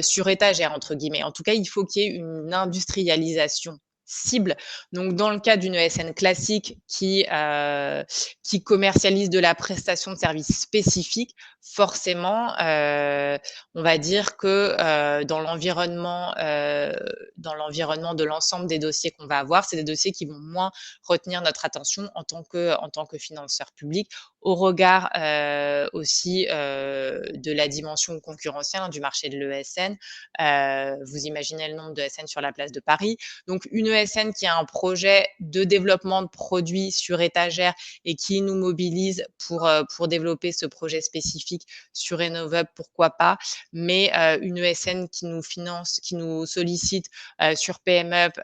sur étagère, entre guillemets. En tout cas, il faut qu'il y ait une industrialisation cible. Donc, dans le cas d'une ESN classique qui commercialise de la prestation de services spécifiques, forcément, on va dire que dans l'environnement de l'ensemble des dossiers qu'on va avoir, c'est des dossiers qui vont moins retenir notre attention en tant que financeur public, au regard aussi de la dimension concurrentielle du marché de l'ESN. Vous imaginez le nombre de ESN sur la place de Paris. Donc, une ESN qui a un projet de développement de produits sur étagère et qui nous mobilise pour développer ce projet spécifique sur InnovUp, pourquoi pas. Mais une ESN qui nous finance, qui nous sollicite sur PMUp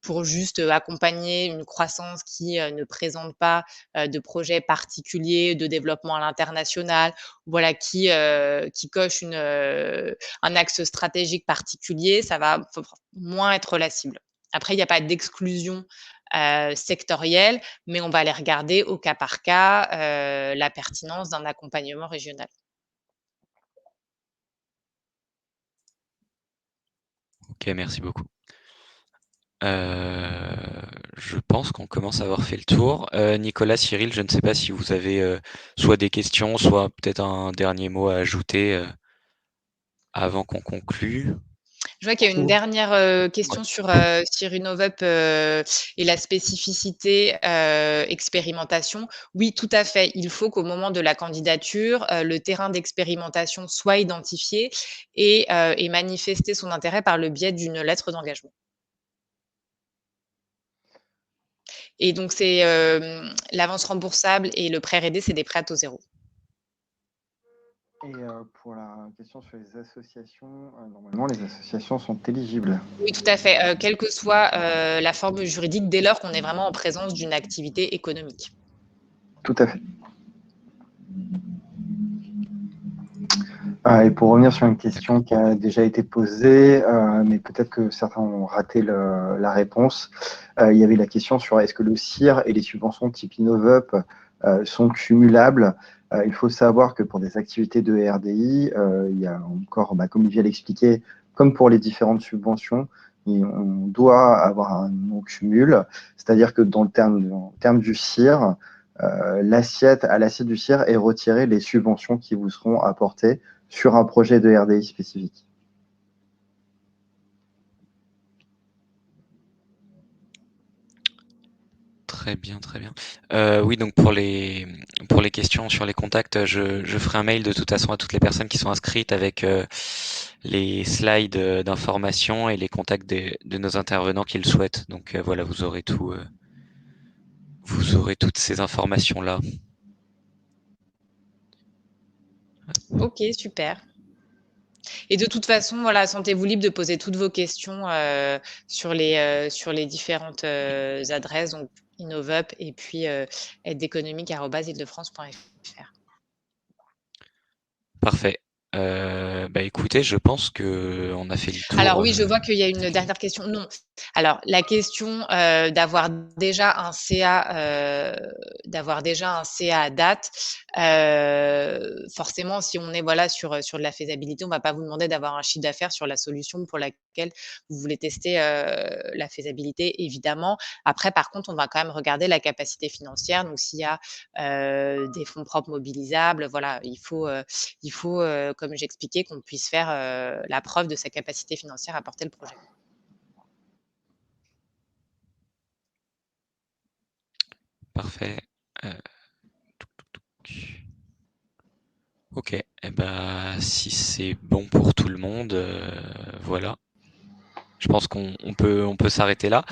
pour juste accompagner une croissance qui ne présente pas de projet particulier de développement à l'international, voilà, qui coche un axe stratégique particulier, ça va moins être la cible. Après, il n'y a pas d'exclusion sectorielle, mais on va aller regarder au cas par cas la pertinence d'un accompagnement régional. Ok, merci beaucoup. Je pense qu'on commence à avoir fait le tour. Nicolas, Cyril, je ne sais pas si vous avez soit des questions, soit peut-être un dernier mot à ajouter avant qu'on conclue. Je vois qu'il y a une dernière question sur Innovup et la spécificité expérimentation. Oui, tout à fait. Il faut qu'au moment de la candidature, le terrain d'expérimentation soit identifié et manifester son intérêt par le biais d'une lettre d'engagement. Et donc, c'est l'avance remboursable et le prêt R&D, c'est des prêts à taux zéro. Et pour la question sur les associations, normalement, les associations sont éligibles. Oui, tout à fait. Quelle que soit la forme juridique, dès lors qu'on est vraiment en présence d'une activité économique. Tout à fait. Et pour revenir sur une question qui a déjà été posée, mais peut-être que certains ont raté la réponse, il y avait la question sur est-ce que le CIR et les subventions type Innovup sont cumulables. Il faut savoir que pour des activités de RDI, il y a encore, comme il vient l'expliquer, comme pour les différentes subventions, on doit avoir un non-cumul, c'est-à-dire que dans le terme du CIR, à l'assiette du CIR est retiré les subventions qui vous seront apportées sur un projet de RDI spécifique. Très bien, très bien. Oui, donc pour les questions sur les contacts, je ferai un mail de toute façon à toutes les personnes qui sont inscrites avec les slides d'information et les contacts de nos intervenants qui le souhaitent. Donc voilà, vous aurez tout, vous aurez toutes ces informations-là. Ok, super. Et de toute façon, voilà, sentez-vous libre de poser toutes vos questions sur les différentes adresses, donc Innovup et puis aideéconomique@île-de-france.fr. Parfait. Écoutez, je pense que on a fait le tour. Alors oui, je vois qu'il y a une dernière question. Non. Alors la question d'avoir déjà un CA à date, forcément, si on est sur de la faisabilité, on va pas vous demander d'avoir un chiffre d'affaires sur la solution pour laquelle vous voulez tester la faisabilité, évidemment. Après, par contre, on va quand même regarder la capacité financière. Donc s'il y a des fonds propres mobilisables, voilà, il faut comme j'expliquais, qu'on puisse faire la preuve de sa capacité financière à porter le projet. Parfait. Ok. Eh ben, si c'est bon pour tout le monde, voilà. Je pense qu'on peut s'arrêter là.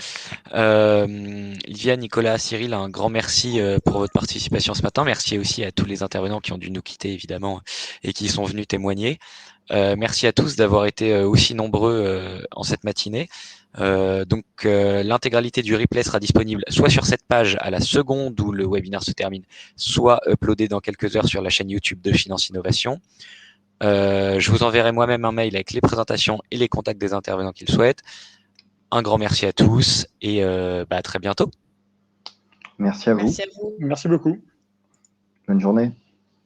Livia, Nicolas, Cyril, un grand merci pour votre participation ce matin. Merci aussi à tous les intervenants qui ont dû nous quitter évidemment et qui sont venus témoigner. Merci à tous d'avoir été aussi nombreux en cette matinée. L'intégralité du replay sera disponible soit sur cette page à la seconde où le webinaire se termine, soit uploadé dans quelques heures sur la chaîne YouTube de Finance Innovation. Je vous enverrai moi-même un mail avec les présentations et les contacts des intervenants qu'ils souhaitent. Un grand merci à tous et à très bientôt. Merci à vous. Merci à vous. Merci beaucoup. Bonne journée.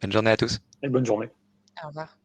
Bonne journée à tous. Et bonne journée. Au revoir.